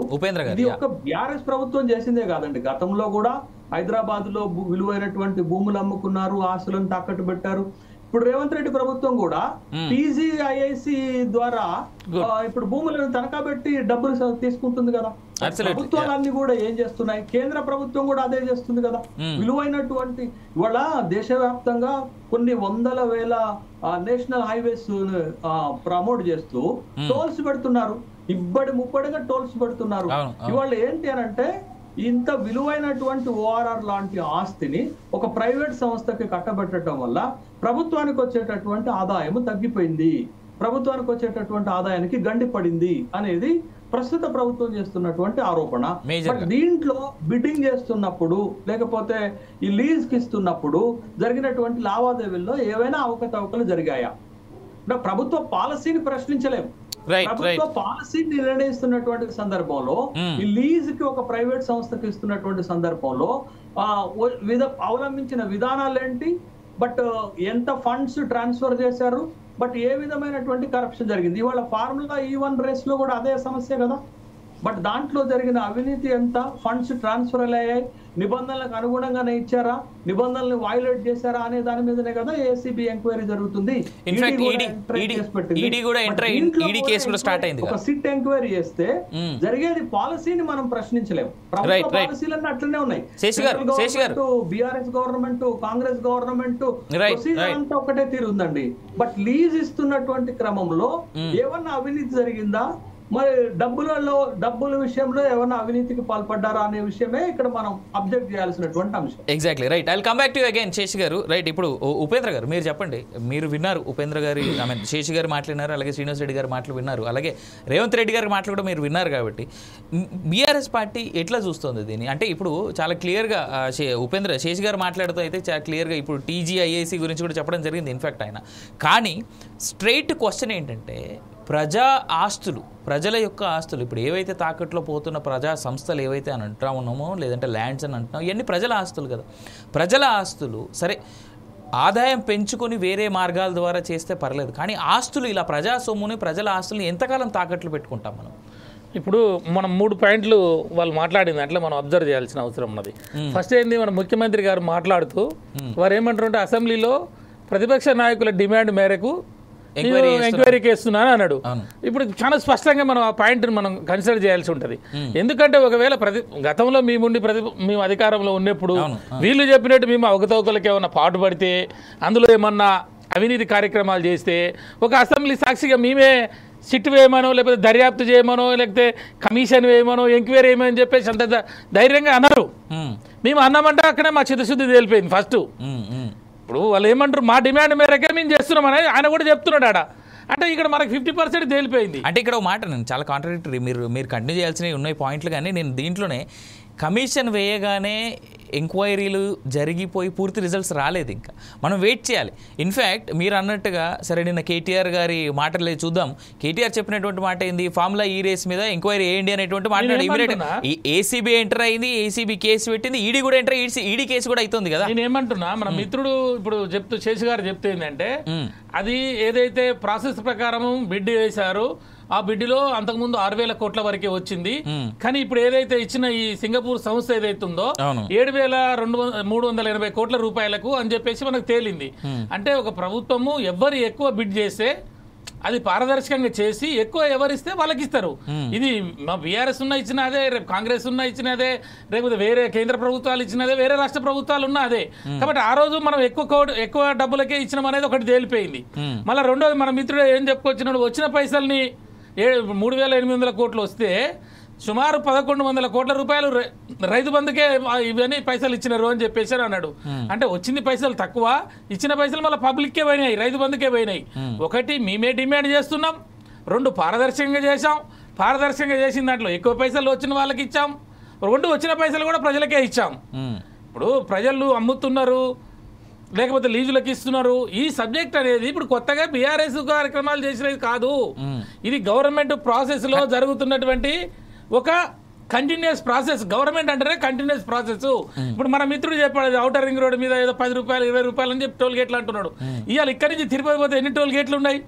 ఇది ఒక బీఆర్ఎస్ ప్రభుత్వం చేసిందే కాదండి, గతంలో కూడా హైదరాబాద్ లో విలువైనటువంటి భూములు అమ్ముకున్నారు, ఆస్తులను తాకట్టు పెట్టారు. ఇప్పుడు రేవంత్ రెడ్డి ప్రభుత్వం కూడా టీజీఐఐసి ద్వారా ఇప్పుడు భూములను తనఖా పెట్టి డబ్బులు తీసుకుంటుంది కదా. ప్రభుత్వాలన్నీ కూడా ఏం చేస్తున్నాయి, కేంద్ర ప్రభుత్వం కూడా అదే చేస్తుంది కదా. విలువైనటువంటి ఇవాళ దేశవ్యాప్తంగా కొన్ని 100,000 నేషనల్ హైవేస్ ప్రమోట్ చేస్తూ టోల్స్ పెడుతున్నారు, ముప్పడిగా టోల్స్ పెడుతున్నారు. ఇవాళ ఏంటి అని అంటే ఇంత విలువైనటువంటి ఓఆర్ఆర్ లాంటి ఆస్తిని ఒక ప్రైవేట్ సంస్థకి కట్టబెట్టడం వల్ల ప్రభుత్వానికి వచ్చేటటువంటి ఆదాయం తగ్గిపోయింది, ప్రభుత్వానికి వచ్చేటటువంటి ఆదాయానికి గండి పడింది అనేది ప్రస్తుత ప్రభుత్వం చేస్తున్నటువంటి ఆరోపణ. దీంట్లో బిడ్డింగ్ చేస్తున్నప్పుడు లేకపోతే ఈ లీజ్ కి ఇస్తున్నప్పుడు జరిగినటువంటి లావాదేవీల్లో ఏవైనా అవకతవకలు జరిగాయా? ప్రభుత్వ పాలసీని ప్రశ్నించలేము. ప్రభుత్వ పాలసీని నిర్ణయిస్తున్నటువంటి సందర్భంలో ఈ లీజ్ కి ఒక ప్రైవేట్ సంస్థకి ఇస్తున్నటువంటి సందర్భంలో అవలంబించిన విధానాలు ఏంటి, బట్ ఎంత ఫండ్స్ ట్రాన్స్ఫర్ చేశారు, బట్ ఏ విధమైనటువంటి కరప్షన్ జరిగింది. ఇవాళ ఫార్ములా E1 రేస్ లో కూడా అదే సమస్య కదా. బట్ దాంట్లో జరిగిన అవినీతి ఎంత, ఫండ్స్ ట్రాన్స్ఫర్ అయ్యాయి, నిబంధనలకు అనుగుణంగానే ఇచ్చారా, నిబంధనలు వైలేట్ చేశారా అనే దాని మీదనే కదా ఏసీబీ ఎంక్వైరీ జరుగుతుంది. ఒక సిట్ ఎంక్వైరీ చేస్తే జరిగేది పాలసీని మనం ప్రశ్నించలేము. ప్రభుత్వ పాలసీలన్నీ అట్లనే ఉన్నాయి. BRS government, Congress government procedure అంతా ఒకటే తీరుందండి. బట్ లీజ్ ఇస్తున్నటువంటి క్రమంలో ఏమన్నా అవినీతి జరిగిందా, మరి డబ్బుల విషయంలో ఏమైనా అవినీతికి పాల్పడ్డారా అనే విషయమే ఇక్కడ మనం అబ్జెక్ట్ చేయాల్సినటువంటి అంశం. Exactly right. I will come back to you again Seshi గారు. రైట్, ఇప్పుడు ఉపేంద్ర గారు మీరు చెప్పండి. మీరు విన్నారు ఉపేంద్ర గారి శేషి గారు మాట్లాడినారు, అలాగే శ్రీనివాస్ రెడ్డి గారు మాటలు విన్నారు, అలాగే రేవంత్ రెడ్డి గారి మాటలు కూడా మీరు విన్నారు. కాబట్టి బీఆర్ఎస్ పార్టీ ఎట్లా చూస్తుంది దీన్ని? అంటే ఇప్పుడు చాలా క్లియర్గా శేషి గారు మాట్లాడుతూ అయితే చాలా క్లియర్గా ఇప్పుడు టీజీఐఐసి గురించి కూడా చెప్పడం జరిగింది ఇన్ఫ్యాక్ట్ ఆయన. కానీ స్ట్రైట్ క్వశ్చన్ ఏంటంటే ప్రజా ఆస్తులు, ప్రజల యొక్క ఆస్తులు, ఇప్పుడు ఏవైతే తాకట్లో పోతున్న ప్రజా సంస్థలు ఏవైతే అని అంటా ఉన్నామో, లేదంటే ల్యాండ్స్ అని అంటున్నాం, ఇవన్నీ ప్రజల ఆస్తులు కదా. ప్రజల ఆస్తులు సరే ఆదాయం పెంచుకొని వేరే మార్గాల ద్వారా చేస్తే పర్లేదు, కానీ ఆస్తులు ఇలా ప్రజా సొమ్ముని, ప్రజల ఆస్తుల్ని ఎంతకాలం తాకట్లు పెట్టుకుంటాం మనం? ఇప్పుడు మనం 3 పాయింట్లు వాళ్ళు మాట్లాడిన దాంట్లో మనం అబ్జర్వ్ చేయాల్సిన అవసరం ఉన్నది. ఫస్ట్ ఏంది, మన ముఖ్యమంత్రి గారు మాట్లాడుతూ వారు ఏమంటారంటే అసెంబ్లీలో ప్రతిపక్ష నాయకుల డిమాండ్ మేరకు ఎంక్వైరీకి వేస్తున్నాను అన్నాడు. ఇప్పుడు చాలా స్పష్టంగా మనం ఆ పాయింట్ మనం కన్సిడర్ చేయాల్సి ఉంటుంది. ఎందుకంటే ఒకవేళ గతంలో మేము అధికారంలో ఉన్నప్పుడు వీళ్ళు చెప్పినట్టు మేము అవకతవకలకి ఏమన్నా పాటుపడితే, అందులో ఏమన్నా అవినీతి కార్యక్రమాలు చేస్తే ఒక అసెంబ్లీ సాక్షిగా మేమే సిట్ వేయమనో, లేకపోతే దర్యాప్తు చేయమనో, లేకపోతే కమిషన్ వేయమనో, ఎంక్వైరీ వేయమని చెప్పేసి అంత ధైర్యంగా అన్నారు. మేము అన్నామంటే అక్కడే మా చిత్తశుద్ధి తేలిపోయింది ఫస్ట్. ఇప్పుడు వాళ్ళు ఏమంటారు, మా డిమాండ్ మేరకే మేము చేస్తున్నామని ఆయన కూడా చెప్తున్నాడు ఆడ. అంటే ఇక్కడ మనకు 50% తేలిపోయింది. అంటే ఇక్కడ ఒక మాట నేను చాలా కాంట్రాడిక్టరీ, మీరు కంటిన్యూ చేయాల్సినవి ఉన్నాయి పాయింట్లు, కానీ నేను దీంట్లోనే కమిషన్ వేయగానే ఎంక్వైరీలు జరిగిపోయి పూర్తి రిజల్ట్స్ రాలేదు, ఇంకా మనం వెయిట్ చేయాలి. ఇన్ఫ్యాక్ట్ మీరు అన్నట్టుగా సరే నిన్న కేటీఆర్ గారి మాటలే చూద్దాం. కేటీఆర్ చెప్పినటువంటి మాట ఏంది, ఫార్ములా ఈ రేస్ మీద ఎంక్వైరీ వేయండి అనేటువంటి మాట్లాడు. ఇమీడియట్ ఏసీబీ ఎంటర్ అయింది, ఏసీబీ కేసు పెట్టింది, ఈడీ కూడా ఎంటర్, ఈడీ కేసు కూడా అవుతుంది కదా. నేను ఏమంటున్నా, మన మిత్రుడు ఇప్పుడు శేష్ గారు చెప్తే ఏంటంటే అది ఏదైతే ప్రాసెస్ ప్రకారం బిడ్ వేశారో ఆ బిడ్డిలో అంతకుముందు 6,000 కోట్ల వరకే వచ్చింది. కానీ ఇప్పుడు ఏదైతే ఇచ్చిన ఈ సింగపూర్ సంస్థ ఏదైతే ఉందో 7,380 కోట్ల రూపాయలకు అని చెప్పేసి మనకు తేలింది. అంటే ఒక ప్రభుత్వము ఎవరు ఎక్కువ బిడ్ చేస్తే అది పారదర్శకంగా చేసి ఎక్కువ ఎవరిస్తే వాళ్ళకి ఇస్తారు. ఇది మా బీఆర్ఎస్ ఉన్న ఇచ్చిన అదే, రేపు కాంగ్రెస్ ఉన్న ఇచ్చిన అదే, లేకపోతే వేరే కేంద్ర ప్రభుత్వాలు ఇచ్చిన అదే, వేరే రాష్ట్ర ప్రభుత్వాలు ఉన్న అదే. కాబట్టి ఆ రోజు మనం ఎక్కువ డబ్బులకే ఇచ్చినాం అనేది ఒకటి తేలిపోయింది. మళ్ళీ రెండోది మన మిత్రుడు ఏం చెప్పుకొచ్చినాడు, వచ్చిన పైసల్ని 3,800 కోట్లు వస్తే సుమారు 1,100 కోట్ల రూపాయలు రైతు బంధుకే ఇవన్నీ పైసలు ఇచ్చినారు అని చెప్పేసి అన్నాడు. అంటే వచ్చింది పైసలు తక్కువ, ఇచ్చిన పైసలు మళ్ళీ పబ్లిక్కే పోయినాయి, రైతు బంధుకే పోయినాయి. ఒకటి మేమే డిమాండ్ చేస్తున్నాం, 2 పారదర్శకంగా చేశాం, పారదర్శకంగా చేసిన దాంట్లో ఎక్కువ పైసలు వచ్చిన వాళ్ళకి ఇచ్చాం, 2 వచ్చిన పైసలు కూడా ప్రజలకే ఇచ్చాం. ఇప్పుడు ప్రజలు అమ్ముతున్నారు, లేకపోతే లీజులకు ఇస్తున్నారు. ఈ సబ్జెక్ట్ అనేది ఇప్పుడు కొత్తగా బీఆర్ఎస్ కార్యక్రమాలు చేసినది కాదు, ఇది గవర్నమెంట్ ప్రాసెస్ లో జరుగుతున్నటువంటి ఒక కంటిన్యూస్ ప్రాసెస్. గవర్నమెంట్ అంటేనే కంటిన్యూస్ ప్రాసెస్. ఇప్పుడు మన మిత్రుడు చెప్పాడు ఔటర్ రింగ్ రోడ్ మీద ఏదో 10 రూపాయలు 20 రూపాయలు అని చెప్పి టోల్ గేట్లు అంటున్నాడు. ఇవాళ ఇక్కడి నుంచి తిరుపతి పోతే ఎన్ని టోల్ గేట్లు ఉన్నాయి,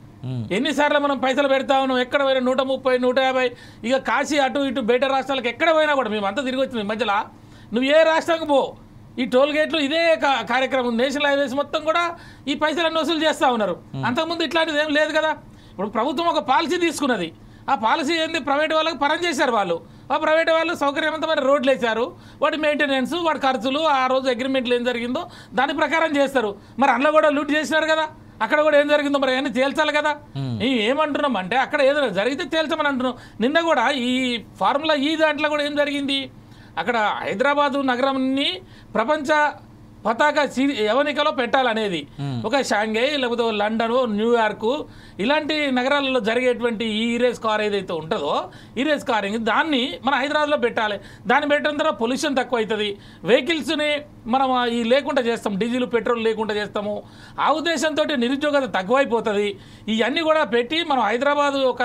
ఎన్నిసార్లు మనం పైసలు పెడతా ఉన్నాం, ఎక్కడ పోయినా 130, 150. ఇక కాశీ అటు ఇటు బయట రాష్ట్రాలకు ఎక్కడ పోయినా కూడా మేము అంతా తిరిగి వచ్చినాం. మధ్యలో నువ్వు ఏ రాష్ట్రానికి పో, ఈ టోల్ గేట్లు ఇదే కార్యక్రమం, నేషనల్ హైవేస్ మొత్తం కూడా ఈ పైసలన్నీ వసూలు చేస్తూ ఉన్నారు. అంతకుముందు ఇట్లాంటిది ఏం లేదు కదా. ఇప్పుడు ప్రభుత్వం ఒక పాలసీ తీసుకున్నది, ఆ పాలసీ ఏంది, ప్రైవేట్ వాళ్ళకి పరం చేశారు వాళ్ళు. ఆ ప్రైవేట్ వాళ్ళు సౌకర్యవంతమైన రోడ్లు వేశారు, వాటి మెయింటెనెన్స్, వాటి ఖర్చులు, ఆ రోజు అగ్రిమెంట్లు ఏం జరిగిందో దాని ప్రకారం చేస్తారు. మరి అందులో కూడా లూట్ చేసినారు కదా, అక్కడ కూడా ఏం జరిగిందో మరి అన్నీ తేల్చాలి కదా. ఏమంటున్నాం అంటే అక్కడ ఏదైనా జరిగితే తేల్చమని అంటున్నాం. నిన్న కూడా ఈ ఫార్ములా ఈ దాంట్లో కూడా ఏం జరిగింది, అక్కడ హైదరాబాదు నగరాన్ని ప్రపంచ పతాక యవనికలో పెట్టాలనేది ఒక షాంఘై, లేకపోతే లండన్, న్యూయార్క్ ఇలాంటి నగరాలలో జరిగేటువంటి ఈ రేస్ కార్ ఏదైతే ఉంటుందో, ఈ రేస్ కారింగ్ దాన్ని మన హైదరాబాద్లో పెట్టాలి. దాన్ని పెట్టడం ద్వారా పొల్యూషన్ తక్కువ అవుతుంది, వెహికల్స్ని మనం ఈ లేకుండా చేస్తాం, డీజిల్ పెట్రోల్ లేకుండా చేస్తాము. ఆ ఉద్దేశంతో నిరుద్యోగత తక్కువైపోతుంది. ఇవన్నీ కూడా పెట్టి మనం హైదరాబాద్ ఒక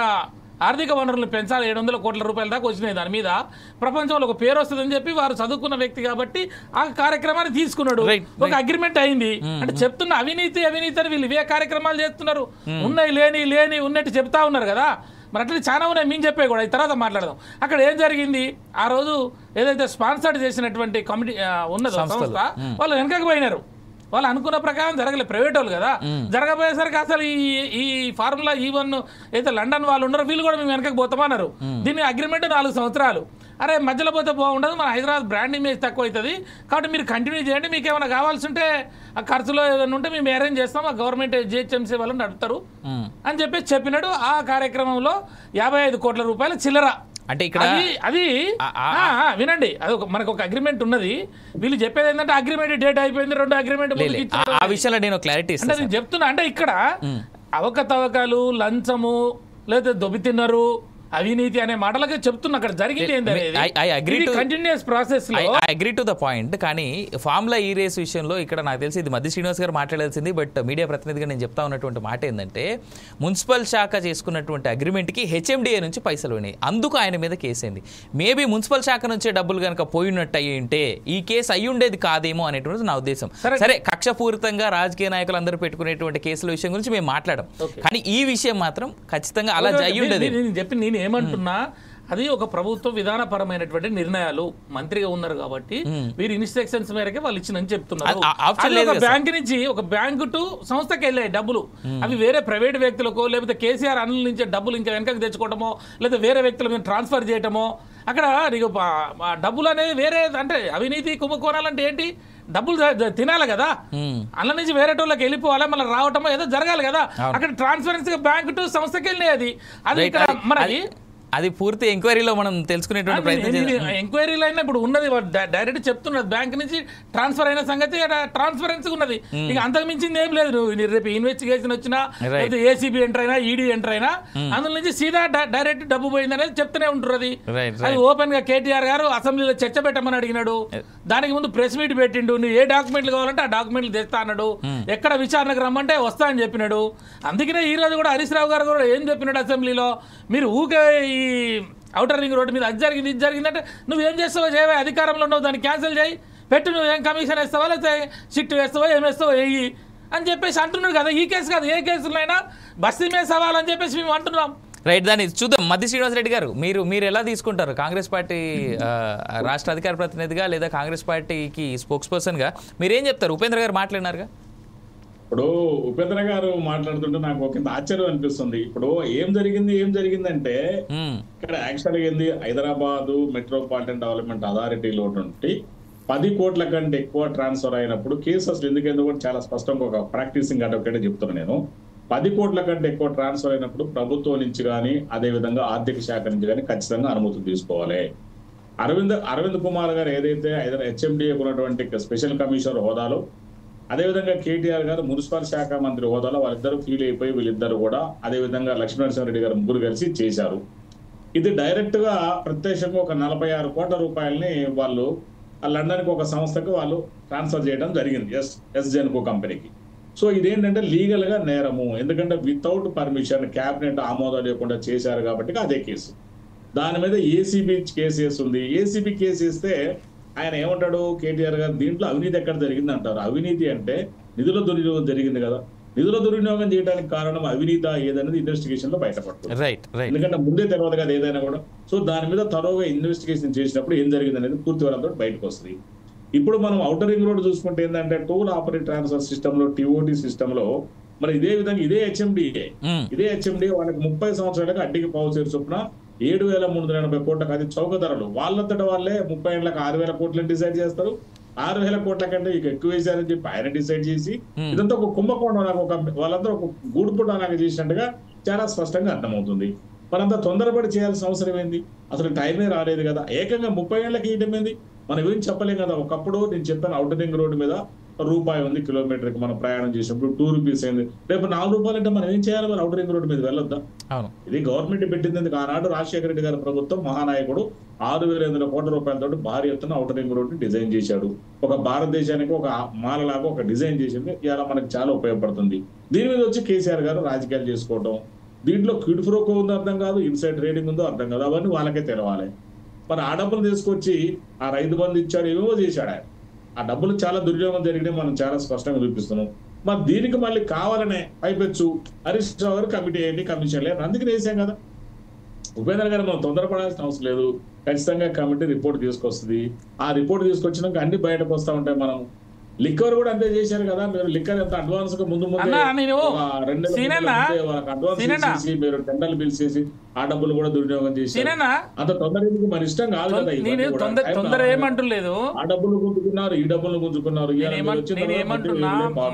ఆర్థిక వనరులను పెంచాలి, 700 కోట్ల రూపాయల దాకా వచ్చినాయి. దాని మీద ప్రపంచంలో ఒక పేరు వస్తుందని చెప్పి వారు చదువుకున్న వ్యక్తి కాబట్టి ఆ కార్యక్రమాన్ని తీసుకున్నాడు. ఒక అగ్రిమెంట్ అయింది. అంటే చెప్తున్న అవినీతి అని వీళ్ళు ఇవే కార్యక్రమాలు చేస్తున్నారు. ఉన్నాయి లేని ఉన్నట్టు చెప్తా ఉన్నారు కదా. మరి అట్లా చాలా ఉన్నాయి, మేము చెప్పే కూడా ఈ తర్వాత మాట్లాడదాం. అక్కడ ఏం జరిగింది, ఆ రోజు ఏదైతే స్పాన్సర్డ్ చేసినటువంటి కమిటీ ఉన్నదో సంస్థ, వాళ్ళు వెనకకు పోయినారు. వాళ్ళు అనుకున్న ప్రకారం జరగలేదు, ప్రైవేట్ వాళ్ళు కదా. జరగబోయేసరికి అసలు ఈ ఫార్ములా E1 అయితే లండన్ వాళ్ళు ఉన్నారో వీళ్ళు కూడా మేము వెనకకు పోతామన్నారు. దీని అగ్రిమెంట్ 4 సంవత్సరాలు. అరే మధ్యలో పోతే బాగుండదు, మన హైదరాబాద్ బ్రాండ్ ఇమేజ్ తక్కువ అవుతుంది, కాబట్టి మీరు కంటిన్యూ చేయండి, మీకు ఏమైనా కావాల్సి ఉంటే ఆ ఖర్చులో ఏదైనా ఉంటే మేము అరేంజ్ చేస్తాం, ఆ గవర్నమెంట్ GHMC వాళ్ళు నడుపుతారు అని చెప్పి చెప్పినాడు. ఆ కార్యక్రమంలో 55 కోట్ల రూపాయల చిల్లర. అంటే ఇక్కడ అది వినండి, అది మనకు ఒక అగ్రిమెంట్ ఉన్నది. వీళ్ళు చెప్పేది ఏంటంటే అగ్రిమెంట్ డేట్ అయిపోయింది, 2 అగ్రిమెంట్ ఆ విషయంలో నేను క్లారిటీ అంటే నేను చెప్తున్నా. అంటే ఇక్కడ అవకతవకలు, లంచము, లేదా దొబ్బితిన్నారు, అవినీతి అనే మాటలకి చెప్తున్నా. అక్కడ జరిగింది ఏంటనేది కంటిన్యూస్ ప్రాసెస్ లో I agree to the point. కానీ ఫార్ములా ఈ రేస్ విషయంలో ఇక్కడ నాకు తెలిసి ఇది మధ్య శ్రీనివాస్ గారు మాట్లాడాల్సింది, బట్ మీడియా ప్రతినిధిగా నేను చెప్తా ఉన్నటువంటి మాట ఏంటంటే మున్సిపల్ శాఖ చేసుకున్నటువంటి అగ్రిమెంట్కి HMDA నుంచి పైసలు పోయినాయి, అందుకు ఆయన మీద కేసు అయింది. మేబీ మున్సిపల్ శాఖ నుంచే డబ్బులు కనుక పోయినట్టు అయ్యి ఉంటే ఈ కేసు అయ్యి ఉండేది కాదేమో అనేటువంటిది నా ఉద్దేశం. సరే, కక్షపూరితంగా రాజకీయ నాయకులు అందరూ పెట్టుకునేటువంటి కేసుల విషయం గురించి మేము మాట్లాడాం, కానీ ఈ విషయం మాత్రం ఖచ్చితంగా అలా అయ్యి ఉండేది. నేను ఏమంటున్నా, అది ఒక ప్రభుత్వ విధానపరమైనటువంటి నిర్ణయాలు. మంత్రిగా ఉన్నారు కాబట్టి వీరు ఇన్స్ట్రక్షన్స్ మేరకే వాళ్ళు ఇచ్చినని చెప్తున్నారు. ఒక బ్యాంక్ నుంచి ఒక బ్యాంకు టు సంస్థకి వెళ్ళాయి డబ్బులు. అవి వేరే ప్రైవేట్ వ్యక్తులకో లేకపోతే కేసీఆర్ అన్నుల నుంచి డబ్బులు ఇంకా వెనకకి తెచ్చుకోవటమో లేదా వేరే వ్యక్తుల మీద ట్రాన్స్ఫర్ చేయటమో, అక్కడ నీకు డబ్బులు అనేది వేరే అంటే అవినీతి కుంభకోణాలంటే ఏంటి? డబ్బులు తినాలి కదా, అందులో నుంచి వేరే వాళ్ళకి వెళ్ళిపోవాలి, మళ్ళీ రావటమో ఏదో జరగాలి కదా. అక్కడ ట్రాన్స్పరెన్సీగా బ్యాంక్ టు సంస్థకి వెళ్ళేది. అది ఇక్కడ మనకి అది పూర్తి ఎంక్వైరీలో మనం తెలుసుకునేటువంటి ప్రయత్నం. ఎంక్వైరీలో అయినా ఇప్పుడు ఉన్నది డైరెక్ట్ చెప్తున్నది బ్యాంక్ నుంచి ట్రాన్స్ఫర్ అయిన సంగతి ట్రాన్స్పరెన్సీ ఉన్నది. ఇక అంతకు మించింది ఏం లేదు. రేపు ఇన్వెస్టిగేషన్ వచ్చినా లేదా ఏసీబీ ఎంటర్ అయినా ఈడీ ఎంటర్ అయినా అందులో నుంచి సీదా డైరెక్ట్ డబ్బు పోయింది అనేది చెప్తూనే ఉంటున్నది. అది ఓపెన్ గా కేటీఆర్ గారు అసెంబ్లీలో చర్చ పెట్టమని అడిగినాడు. దానికి ముందు ప్రెస్ మీట్ పెట్టిండు. నువ్వు ఏ డాక్యుమెంట్లు కావాలంటే ఆ డాక్యుమెంట్లు తెస్తా అన్నాడు. ఎక్కడ విచారణకు రమ్మంటే వస్తా అని చెప్పినాడు. అందుకనే ఈ రోజు కూడా హరీష్ రావు గారు కూడా ఏం చెప్పినాడు అసెంబ్లీలో, మీరు ఊకే ఈ ఔటర్ రింగ్ రోడ్డు మీద అది జరిగింది ఇది జరిగిందంటే నువ్వేం చేస్తావో చేయవే, అధికారంలో ఉన్నావు, దాన్ని క్యాన్సిల్ చేయి, పెట్టు, నువ్వేం కమిషన్ వేస్తావా లేకపోతే షిఫ్ట్ వేస్తావో ఏం వేస్తావో వెయ్యి అని చెప్పేసి అంటున్నాడు కదా. ఈ కేసు కాదు, ఏ కేసులైనా బస్తీ మీద సవాల్ అని చెప్పేసి మేము అంటున్నాం. రైట్, దాన్ని చూద్దాం. మద్ది శ్రీనివాసరెడ్డి గారు, మీరు ఎలా తీసుకుంటారు కాంగ్రెస్ పార్టీ రాష్ట్ర అధికార ప్రతినిధిగా లేదా కాంగ్రెస్ పార్టీకి స్పోక్స్ పర్సన్గా మీరేం చెప్తారు? ఉపేంద్ర గారు మాట్లాడినారుగా. ఇప్పుడు ఉపేంద్ర గారు మాట్లాడుతుంటే నాకు ఒక ఆశ్చర్యం అనిపిస్తుంది. ఇప్పుడు ఏం జరిగిందంటే ఇక్కడ యాక్చువల్గా ఏంది, హైదరాబాద్ మెట్రోపాలిటన్ డెవలప్మెంట్ అథారిటీలో 10 కోట్ల కంటే ఎక్కువ ట్రాన్స్ఫర్ అయినప్పుడు కేసెస్ ఎందుకు కూడా చాలా స్పష్టంగా ఒక ప్రాక్టీసింగ్ అడ్వకేట్ చెప్తున్నాను నేను. 10 కోట్ల కంటే ఎక్కువ ట్రాన్స్ఫర్ అయినప్పుడు ప్రభుత్వం నుంచి కానీ అదేవిధంగా ఆర్థిక శాఖ నుంచి కానీ ఖచ్చితంగా అనుమతులు తీసుకోవాలి. అరవింద్ కుమార్ గారు ఏదైతే హెచ్ఎండిఏ ఉన్నటువంటి స్పెషల్ కమిషనర్ హోదాలో, అదేవిధంగా కేటీఆర్ గారు మున్సిపల్ శాఖ మంత్రి హోదాలో వాళ్ళిద్దరూ ఫీల్ అయిపోయి వీళ్ళిద్దరు కూడా అదేవిధంగా లక్ష్మీనరసింహారెడ్డి గారు ముగ్గురు కలిసి చేశారు. ఇది డైరెక్ట్ గా ప్రత్యక్షంగా ఒక 46 కోట్ల రూపాయలని వాళ్ళు లండన్కి ఒక సంస్థకు వాళ్ళు ట్రాన్స్ఫర్ చేయడం జరిగింది, ఎస్జెన్కో కంపెనీకి. సో ఇదేంటంటే లీగల్ గా నేరము, ఎందుకంటే వితౌట్ పర్మిషన్ క్యాబినెట్ ఆమోదం లేకుండా చేశారు కాబట్టి అదే కేసు. దాని మీద ఏసీబీ కేసు వేస్తుంది. ఏసీబీ కేసు వేస్తే ఆయన ఏమంటాడు కేటీఆర్ గారు, దీంట్లో అవినీతి ఎక్కడ జరిగింది అంటారు. అవినీతి అంటే నిధుల దుర్వినియోగం జరిగింది కదా, నిధుల దుర్వినియోగం చేయడానికి కారణం అవినీత ఏదనేది ఇన్వెస్టిగేషన్ లో బయటపడుతుంది. ఎందుకంటే ముందే తెలియదు కదా ఏదైనా కూడా. సో దాని మీద తరోగా ఇన్వెస్టిగేషన్ చేసినప్పుడు ఏం జరిగింది అనేది పూర్తి వివరాలతో బయటకు వస్తుంది. ఇప్పుడు మనం ఔటర్ రింగ్ రోడ్ చూసుకుంటే ఏంటంటే టోల్ ఆపరేట్ ట్రాన్స్ఫర్ సిస్టమ్ లో, టీఓటీ సిస్టమ్ లో మరి ఇదే విధంగా ఇదే హెచ్ఎండిఏ వాళ్ళకి 30 సంవత్సరాలకు అడ్డికి పావుసేరు చొప్పున 7,380 కోట్లకు, అది చౌక ధరలు, వాళ్ళంతట వాళ్ళే 30 ఏళ్ళకి 6,000 కోట్లని డిసైడ్ చేస్తారు. 6,000 కోట్ల కంటే ఇక ఎక్కువ వేసారని చెప్పి ఆయన డిసైడ్ చేసి ఇదంతా ఒక కుంభకోణం లాగా, వాళ్ళంతా ఒక గూడుపుట లాగా చేసినట్టుగా చాలా స్పష్టంగా అర్థమవుతుంది. మనంతా తొందరపడి చేయాల్సిన అవసరం ఏంది? అసలు టైమే రాలేదు కదా. ఏకంగా 30 ఏళ్ళకి ఇయటం ఏంది? మనం ఏం చెప్పలేం కదా. ఒకప్పుడు నేను చెప్పాను ఔటర్ రింగ్ రోడ్డు మీద రూపాయి ఉంది కిలోమీటర్కి మనం ప్రయాణం చేసినప్పుడు, 2 రూపీస్ అయింది. రేపు 4 రూపాయలు అంటే మనం ఏం చేయాలి? మరి ఔటర్ రింగ్ రోడ్డు మీద వెళ్ళొద్దా? ఇది గవర్నమెంట్ పెట్టింది. ఆనాడు రాజశేఖర రెడ్డి గారి ప్రభుత్వం, మహానాయకుడు 6,500 కోట్ల రూపాయలతో భారీ ఎత్తున ఔటర్ రింగ్ రోడ్ ని డిజైన్ చేశాడు. ఒక భారతదేశానికి ఒక మాలలాగా ఒక డిజైన్ చేసింది. ఇలా మనకు చాలా ఉపయోగపడుతుంది. దీని మీద వచ్చి కేసీఆర్ గారు రాజకీయాలు చేసుకోవడం, దీంట్లో క్విడ్ ప్రోకో ఉందో అర్థం కాదు, ఇన్సైడ్ ట్రేడింగ్ ఉందో అర్థం కాదు, అవన్నీ వాళ్ళకే తెలవాలి. మరి ఆ డబ్బులు తీసుకొచ్చి ఆ రైతు బంధు ఇచ్చాడు, ఏమేమో చేశాడు ఆయన. ఆ డబ్బులు చాలా దుర్యోగం జరిగినాయి, మనం చాలా స్పష్టంగా చూపిస్తున్నాం. మరి దీనికి మళ్ళీ కావాలనే పైపెచ్చు హరీష్ రావు గారు కమిటీ ఏంటి, కమిషన్ లేదు, అందుకని వేసాం కదా. ఉపేంద్ర గారు మనం తొందరపడాల్సిన అవసరం లేదు. ఖచ్చితంగా కమిటీ రిపోర్ట్ తీసుకొస్తుంది. ఆ రిపోర్ట్ తీసుకొచ్చినాక అన్ని బయటకు వస్తూ ఉంటాయి. మనం లిక్కర్ కూడా అంతే చేశారు కదా. మీరు లిక్కర్ ఎంత అడ్వాన్స్ గా ముందు మీరు టెండర్లు బిల్స్ చేసి ఆ డబ్బులు కూడా దుర్వినియోగం చేసి అంత తొందరగా మన ఇష్టం కాదు కదా. తొందర ఏమంటలేదు, ఆ డబ్బులు గుంజుకున్నారు, ఈ డబ్బులు గుంజుకున్నారు.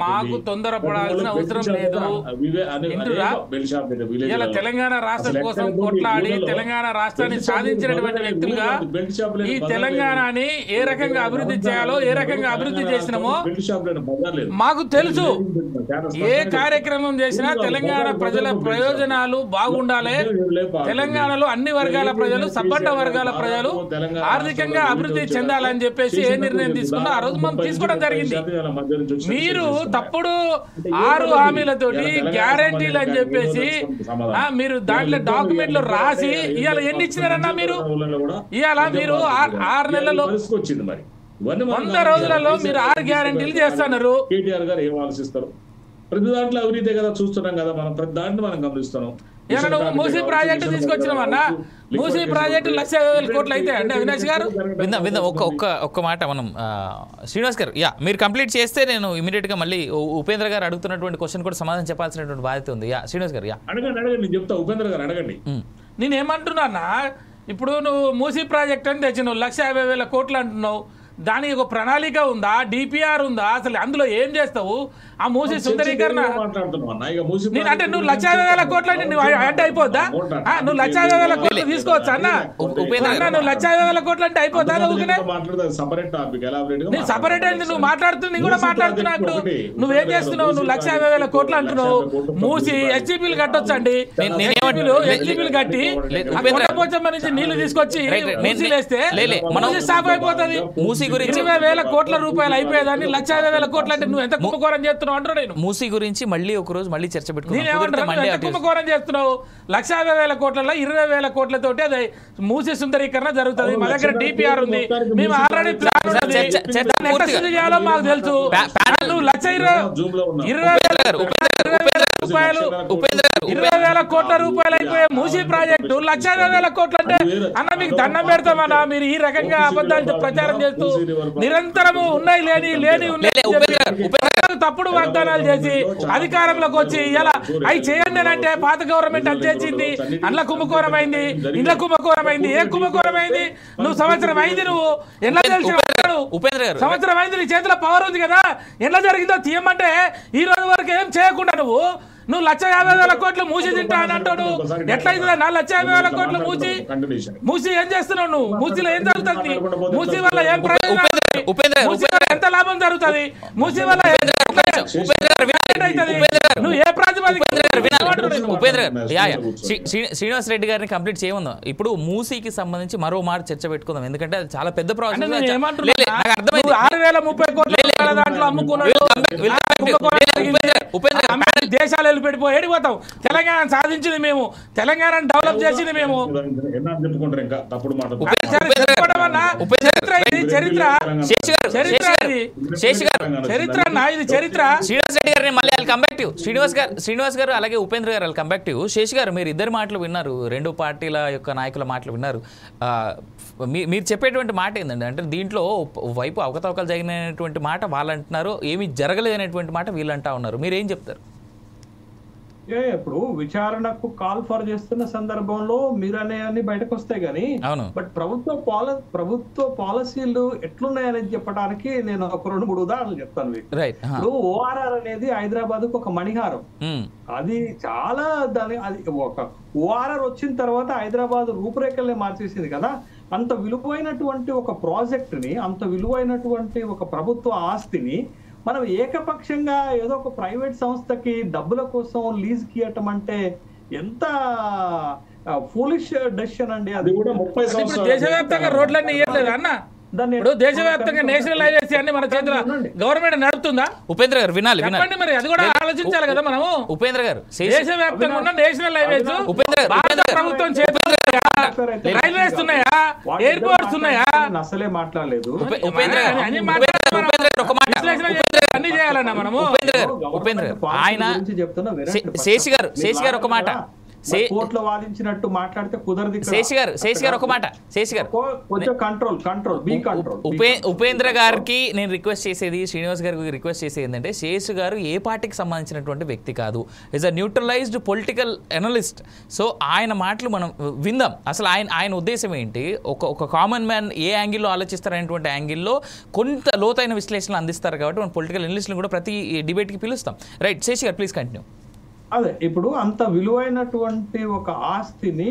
మాకు తొందరపడాల్సిన అవసరం లేదు. తెలంగాణ రాష్ట్రం కోసం కొట్లాడి తెలంగాణ రాష్ట్రాన్ని సాధించినటువంటి వ్యక్తులుగా ఈ తెలంగాణని ఏ రకంగా అభివృద్ధి చేయాలో, ఏ రకంగా అభివృద్ధి చేసినామో మాకు తెలుసు. ఏ కార్యక్రమం చేసినా తెలంగాణ ప్రజల ప్రయోజనాలు బాగుండాలి. తెలంగాణలో అన్ని వర్గాల ప్రజలు, సబ్బండ వర్గాల ప్రజలు ఆర్థికంగా అభివృద్ధి చెందాలని చెప్పేసి ఏ నిర్ణయం తీసుకున్నా ఆ రోజు మనం తీసుకోవడం జరిగింది. మీరు తప్పుడు 6 హామీలతోటి గ్యారంటీలు అని చెప్పేసి మీరు దాంట్లో డాక్యుమెంట్లు రాసి ఇవాళ ఎన్ని ఇచ్చినారన్నా? మీరు ఇవాళ మీరు 6 నెలల్లో 100 రోజులలో మీరు 6 గ్యారంటీలు చేస్తున్నారు. కేటీఆర్ గారు ఏం ఆలోచిస్తారు? ప్రతి దాంట్లో అవినీతే కదా చూస్తున్నాం కదా మనం, ప్రతి దాంట్లో మనం గమనిస్తున్నాం. ఏమన్నా నువ్వు మూసీ ప్రాజెక్టు తీసుకొచ్చినావన్నా? మూసీ ప్రాజెక్టు 1,50,000 కోట్లు అయితే అంటే అవినాష్ గారు విందాం ఒక్క మాట మనం శ్రీనివాస్ గారు మీరు కంప్లీట్ చేస్తే నేను ఇమీడియట్ గా మళ్ళీ ఉపేంద్ర గారు అడుగుతున్నటువంటి క్వశ్చన్ కూడా సమాధానం చెప్పాల్సినటువంటి బాధ్యత ఉంది. శ్రీనివాస్ గారు అడగండి చెప్తా. ఉపేంద్ర గారు అడగండి. నేనేమంటున్నా, ఇప్పుడు నువ్వు మూసీ ప్రాజెక్ట్ అని తెచ్చినావు, 1,50,000 కోట్లు అంటున్నావు, దానికి ఒక ప్రణాళిక ఉందా, డిపిఆర్ ఉందా, అసలు అందులో ఏం చేస్తావు? ఆ మూసీ సుందరీకరణ అంటే నువ్వు 1,50,000 కోట్లు అంటే నువ్వు అంటే అయిపోద్దా? నువ్వు 1,50,000 కోట్లు తీసుకోవచ్చు అన్న? నువ్వు 1,50,000 కోట్లు అంటే అయిపోద్దా? నువ్వు సపరేట్ అయింది, నువ్వు మాట్లాడుతుంది కూడా మాట్లాడుతున్నావు. ఇప్పుడు నువ్వేం చేస్తున్నావు? నువ్వు 1,50,000 కోట్లు అంటున్నావు. మూసి ఎస్జీపీలు కట్టొచ్చండి, ఎస్జీపీలు కట్టి కొండపోచమ్మ నుంచి నీళ్లు తీసుకొచ్చి మూసీలేస్తే స్టాప్ అయిపోతుంది. 20,000 కోట్ల రూపాయలు అయిపోయేదాన్ని 1,50,000 కోట్లు అంటే నువ్వు ఎంత కుంభకోణం చేస్తున్నావు అంటున్నా. నేను మూసీ గురించి మళ్ళీ ఒక రోజు మళ్ళీ చర్చ పెట్టుకున్నాను. కుంభకోణం చేస్తున్నావు. 1,50,000 కోట్లలో 20,000 కోట్లతోటి అది మూసీ సుందరీకరణ జరుగుతుంది. మా దగ్గర డిపిఆర్ ఉంది, మేము ఆల్రెడీ ప్లాన్ చేయాలో మాకు తెలుసు. నువ్వు 20,000 కోట్ల రూపాయలు అయిపోయే మూసీ ప్రాజెక్టు 1,50,000 కోట్లు అంటే అన్న మీకు దండం పెడతామన్నా. మీరు ఈ రకంగా అబద్ధాలు ప్రచారం చేస్తూ నిరంతరము ఉన్నాయి లేని తప్పుడు వాగ్దానాలు చేసి అధికారంలోకి వచ్చి ఇలా అవి చేయండి అంటే పాత గవర్నమెంట్ అది చేసింది, అందులో కుంభకోణమైంది, ఇంట్లో కుంభకోణమైంది. ఏ కుంభకోణమైంది? నువ్వు సంవత్సరం అయింది, నువ్వు ఎలా తెలిసి సంవత్సరం అయింది, నీ చేతిలో పవర్ ఉంది కదా, ఎలా జరిగిందో తీయమంటే ఈ రోజు వరకు ఏం చేయకుండా నువ్వు 1,50,000 కోట్లు మూసి తింటా అని అంటాడు. ఎట్లయితుందా? 1,50,000 కోట్లు మూసి ఏం చేస్తున్నావు నువ్వు? మూసీలో ఏం జరుగుతుంది? మూసీ వల్ల ఏం ప్రయోజనం? మూసీ వల్ల ఎంత లాభం జరుగుతుంది? మూసీ వల్ల నువ్వు ఏ ప్రాతిపదిక? శ్రీనివాస్ రెడ్డి గారిని కంప్లీట్ చేయమందాం. ఇప్పుడు మూసీకి సంబంధించి మరో మాట చర్చ పెట్టుకుందాం, ఎందుకంటే అది చాలా పెద్ద ప్రాసెస్. 6,030 కోట్ల దాంట్లో అమ్ముకున్నాడు. దేశాలు వెళ్ళిపెట్టిపోయి ఏడిపోతాం. తెలంగాణ సాధించింది మేము, తెలంగాణను డెవలప్ చేసింది మేము. శ్రీనివాస్ గారు అలాగే ఉపేంద్ర గారు కమ్ బ్యాక్ టు. శేష్ గారు, మీరు ఇద్దరు మాటలు విన్నారు, రెండు పార్టీల యొక్క నాయకుల మాటలు విన్నారు. మీరు చెప్పేటువంటి మాట ఏంటండి అంటే దీంట్లో వైపు అవకతవకలు జరిగినటువంటి మాట వాళ్ళు అంటున్నారు, ఏమి జరగలేదనేటువంటి మాట వీళ్ళు అంటా ఉన్నారు. మీరేం చెప్తారు? ఇప్పుడు విచారణకు కాల్ ఫర్ చేస్తున్న సందర్భంలో మీరు అనేవన్నీ బయటకు వస్తాయి కానీ, బట్ ప్రభుత్వ పాలసీలు ఎట్లున్నాయనేది చెప్పడానికి నేను ఒక 2-3 ఉదాహరణలు చెప్తాను. ఇప్పుడు ఓఆర్ఆర్ అనేది హైదరాబాద్ కు ఒక మణిహారం. అది చాలా అది ఒక ఓఆర్ఆర్ వచ్చిన తర్వాత హైదరాబాద్ రూపురేఖలే మార్చేసింది కదా. అంత విలువైనటువంటి ఒక ప్రాజెక్ట్ ని, అంత విలువైనటువంటి ఒక ప్రభుత్వ ఆస్తిని మనం ఏకపక్షంగా ఏదో ఒక ప్రైవేట్ సంస్థకి డబ్బుల కోసం లీజ్ కియటం అంటే ఎంత ఫూలిష్ డెసిషన్ అండి. అది కూడా దేశవ్యాప్తంగా రోడ్లన్నీ ఇయ్యట్లేదు అన్న. ఇప్పుడు దేశవ్యాప్తంగా నేషనల్ హైవేస్ అన్ని మన చేతిలో గవర్నమెంట్ నడుపుతుందా? ఉపేంద్ర గారు వినాలి మరి అది కూడా ఆలోచించాలి కదా మనము. ఉపేంద్ర గారు, దేశవ్యాప్తంగా ఉన్న నేషనల్ హైవేస్ ప్రభుత్వం చేతిలో రైల్వేస్ ఉన్నాయా, ఎయిర్పోర్ట్స్ ఉన్నాయా? అసలే మాట్లాడలేదు. అన్ని చేయాలన్నా మనము. ఉపేంద్ర ఆయన శేష్ గారు ఒక మాట, కోర్టులో వాదించినట్టు మాట్లాడితే కుదరదు. శేష్ గారు ఒక మాట, కొంచెం కంట్రోల్. ఉపేంద్ర గారికి నేను రిక్వెస్ట్ చేసేది, శ్రీనివాస్ గారికి రిక్వెస్ట్ చేసేది ఏంటంటే, శేష్ గారు ఏ పార్టీకి సంబంధించినటువంటి వ్యక్తి కాదు, is a neutralised political analyst. So ఆయన మాటలు మనం విందాం. అసలు ఆయన ఉద్దేశం ఏంటి, ఒక కామన్ మ్యాన్ ఏ యాంగిల్లో ఆలోచిస్తారనేటువంటి యాంగిల్లో కొంత లోతైన విశ్లేషణలు అందిస్తారు కాబట్టి మనం పొలిటికల్ అనలిస్ట్ని కూడా ప్రతి డిబేట్కి పిలుస్తాం. రైట్, శేష్ గారు ప్లీజ్ కంటిన్యూ. అదే, ఇప్పుడు అంత విలువైనటువంటి ఒక ఆస్తిని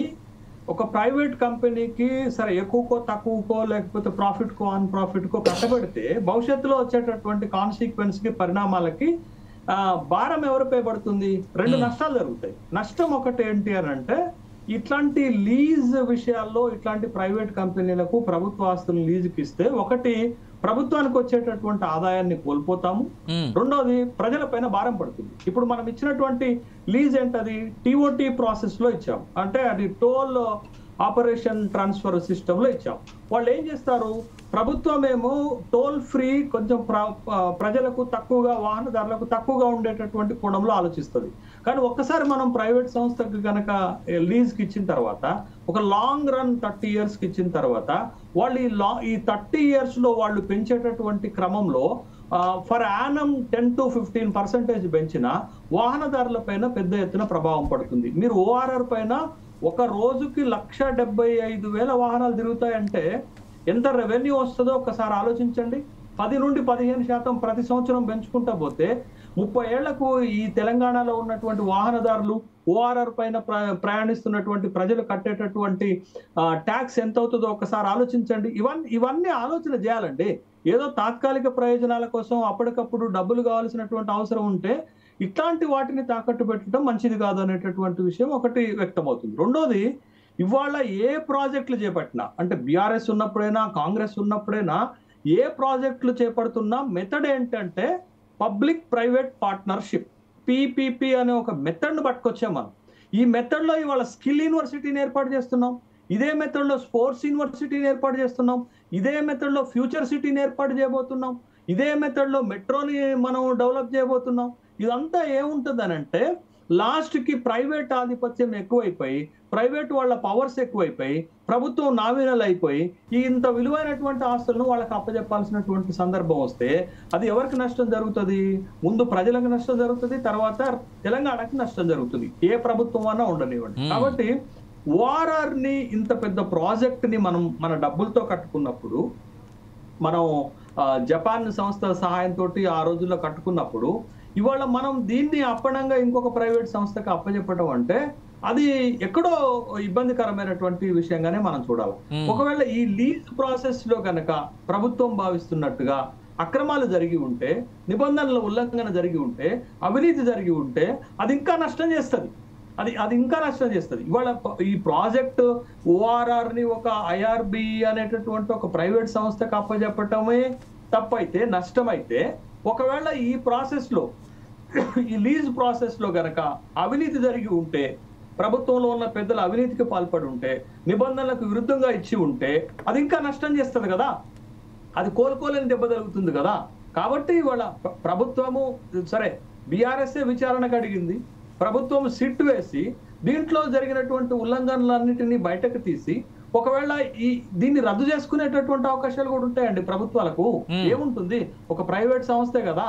ఒక ప్రైవేట్ కంపెనీకి సరే ఎక్కువకో తక్కువకో లేకపోతే ప్రాఫిట్కో అన్ ప్రాఫిట్కో కట్టబెడితే భవిష్యత్తులో వచ్చేటటువంటి కాన్సిక్వెన్స్ కి, పరిణామాలకి భారం ఎవరిపై పడుతుంది? 2 నష్టాలు జరుగుతాయి. నష్టం ఒకటి ఏంటి అని అంటే, ఇట్లాంటి లీజ్ విషయాల్లో ఇట్లాంటి ప్రైవేట్ కంపెనీలకు ప్రభుత్వ ఆస్తులను లీజుకి ఇస్తే ఒకటి ప్రభుత్వానికి వచ్చేటటువంటి ఆదాయాన్ని కోల్పోతాము, రెండోది ప్రజలపైన భారం పడుతుంది. ఇప్పుడు మనం ఇచ్చినటువంటి లీజ్ ఏంటది? టీఓటీ ప్రాసెస్ లో ఇచ్చాము. అంటే అది టోల్ ఆపరేషన్ ట్రాన్స్ఫర్ సిస్టమ్ లో ఇచ్చాం. వాళ్ళు ఏం చేస్తారు, ప్రభుత్వం ఏమో టోల్ ఫ్రీ కొంచెం ప్రజలకు తక్కువగా, వాహనదారులకు తక్కువగా ఉండేటటువంటి కోణంలో ఆలోచిస్తుంది. కానీ ఒక్కసారి మనం ప్రైవేట్ సంస్థకు కనుక లీజ్కి ఇచ్చిన తర్వాత, ఒక లాంగ్ రన్ 30 years కి ఇచ్చిన తర్వాత, వాళ్ళు ఈ 30 years లో వాళ్ళు పెంచేటటువంటి క్రమంలో ఫర్ యానం 10 to 15% పెంచిన వాహనదారుల పైన పెద్ద ఎత్తున ప్రభావం పడుతుంది. మీరు ORR పైన ఒక రోజుకి 1,75,000 వాహనాలు తిరుగుతాయంటే ఎంత రెవెన్యూ వస్తుందో ఒకసారి ఆలోచించండి. 10 నుండి 15% ప్రతి సంవత్సరం పెంచుకుంటా పోతే 30 ఏళ్లకు ఈ తెలంగాణలో ఉన్నటువంటి వాహనదారులు, ORR పైన ప్రయాణిస్తున్నటువంటి ప్రజలు కట్టేటటువంటి ట్యాక్స్ ఎంత అవుతుందో ఒకసారి ఆలోచించండి. ఇవన్నీ ఆలోచన చేయాలండి. ఏదో తాత్కాలిక ప్రయోజనాల కోసం అప్పటికప్పుడు డబ్బులు కావాల్సినటువంటి అవసరం ఉంటే ఇట్లాంటి వాటిని తాకట్టు పెట్టడం మంచిది కాదు అనేటటువంటి విషయం ఒకటి వ్యక్తమవుతుంది. రెండోది, ఇవాళ ఏ ప్రాజెక్టులు చేపట్టినా, అంటే బీఆర్ఎస్ ఉన్నప్పుడైనా కాంగ్రెస్ ఉన్నప్పుడైనా ఏ ప్రాజెక్టులు చేపడుతున్నా మెథడ్ ఏంటంటే పబ్లిక్ ప్రైవేట్ పార్ట్నర్షిప్, PPP అనే ఒక మెథడ్ను పట్టుకొచ్చాం మనం. ఈ మెథడ్లో ఇవాళ స్కిల్ యూనివర్సిటీని ఏర్పాటు చేస్తున్నాం, ఇదే మెథడ్లో స్పోర్ట్స్ యూనివర్సిటీని ఏర్పాటు చేస్తున్నాం, ఇదే మెథడ్లో ఫ్యూచర్ సిటీని ఏర్పాటు చేయబోతున్నాం, ఇదే మెథడ్లో మెట్రోని మనం డెవలప్ చేయబోతున్నాం. ఇదంతా ఏముంటుందని అంటే లాస్ట్కి ప్రైవేట్ ఆధిపత్యం ఎక్కువైపోయి, ప్రైవేట్ వాళ్ళ పవర్స్ ఎక్కువైపోయి, ప్రభుత్వం నామినల్ అయిపోయి ఇంత విలువైనటువంటి ఆస్తులను వాళ్ళకి అప్పచెప్పాల్సినటువంటి సందర్భం వస్తే అది ఎవరికి నష్టం జరుగుతుంది? ముందు ప్రజలకు నష్టం జరుగుతుంది, తర్వాత తెలంగాణకి నష్టం జరుగుతుంది, ఏ ప్రభుత్వం అన్నా ఉండనివ్వండి. కాబట్టి ORR ని, ఇంత పెద్ద ప్రాజెక్ట్ ని మనం మన డబ్బులతో కట్టుకున్నప్పుడు, మనం జపాన్ సంస్థ సహాయంతో ఆ రోజుల్లో కట్టుకున్నప్పుడు, ఇవాళ మనం దీన్ని అప్పనంగా ఇంకొక ప్రైవేట్ సంస్థకి అప్పచెప్పడం అంటే అది ఎక్కడో ఇబ్బందికరమైనటువంటి విషయంగానే మనం చూడాలి. ఒకవేళ ఈ లీజ్ ప్రాసెస్ లో కనుక ప్రభుత్వం భావిస్తున్నట్టుగా అక్రమాలు జరిగి ఉంటే, నిబంధనల ఉల్లంఘన జరిగి ఉంటే, అవినీతి జరిగి ఉంటే అది ఇంకా నష్టం చేస్తుంది. అది ఇంకా నష్టం చేస్తుంది. ఇవాళ ఈ ప్రాజెక్ట్ ORR ని ఒక IRB అనేటటువంటి ఒక ప్రైవేట్ సంస్థకు అప్పచెప్పటమే తప్పైతే, నష్టమైతే, ఒకవేళ ఈ ప్రాసెస్ లో, ఈ లీజ్ ప్రాసెస్ లో గనక అవినీతి జరిగి ఉంటే, ప్రభుత్వంలో ఉన్న పెద్దలు అవినీతికి పాల్పడి ఉంటే, నిబంధనలకు విరుద్ధంగా ఇచ్చి ఉంటే అది ఇంకా నష్టం చేస్తుంది కదా, అది కోలుకోలేని దెబ్బ జరుగుతుంది కదా. కాబట్టి ఇవాళ ప్రభుత్వము, సరే బీఆర్ఎస్ఏ విచారణకు అడిగింది, ప్రభుత్వం సిట్ వేసి దీంట్లో జరిగినటువంటి ఉల్లంఘనలన్నిటినీ బయటకు తీసి ఒకవేళ దీన్ని రద్దు చేసుకునేటటువంటి అవకాశాలు కూడా ఉంటాయండి ప్రభుత్వాలకు. ఏముంటుంది, ఒక ప్రైవేట్ సంస్థే కదా,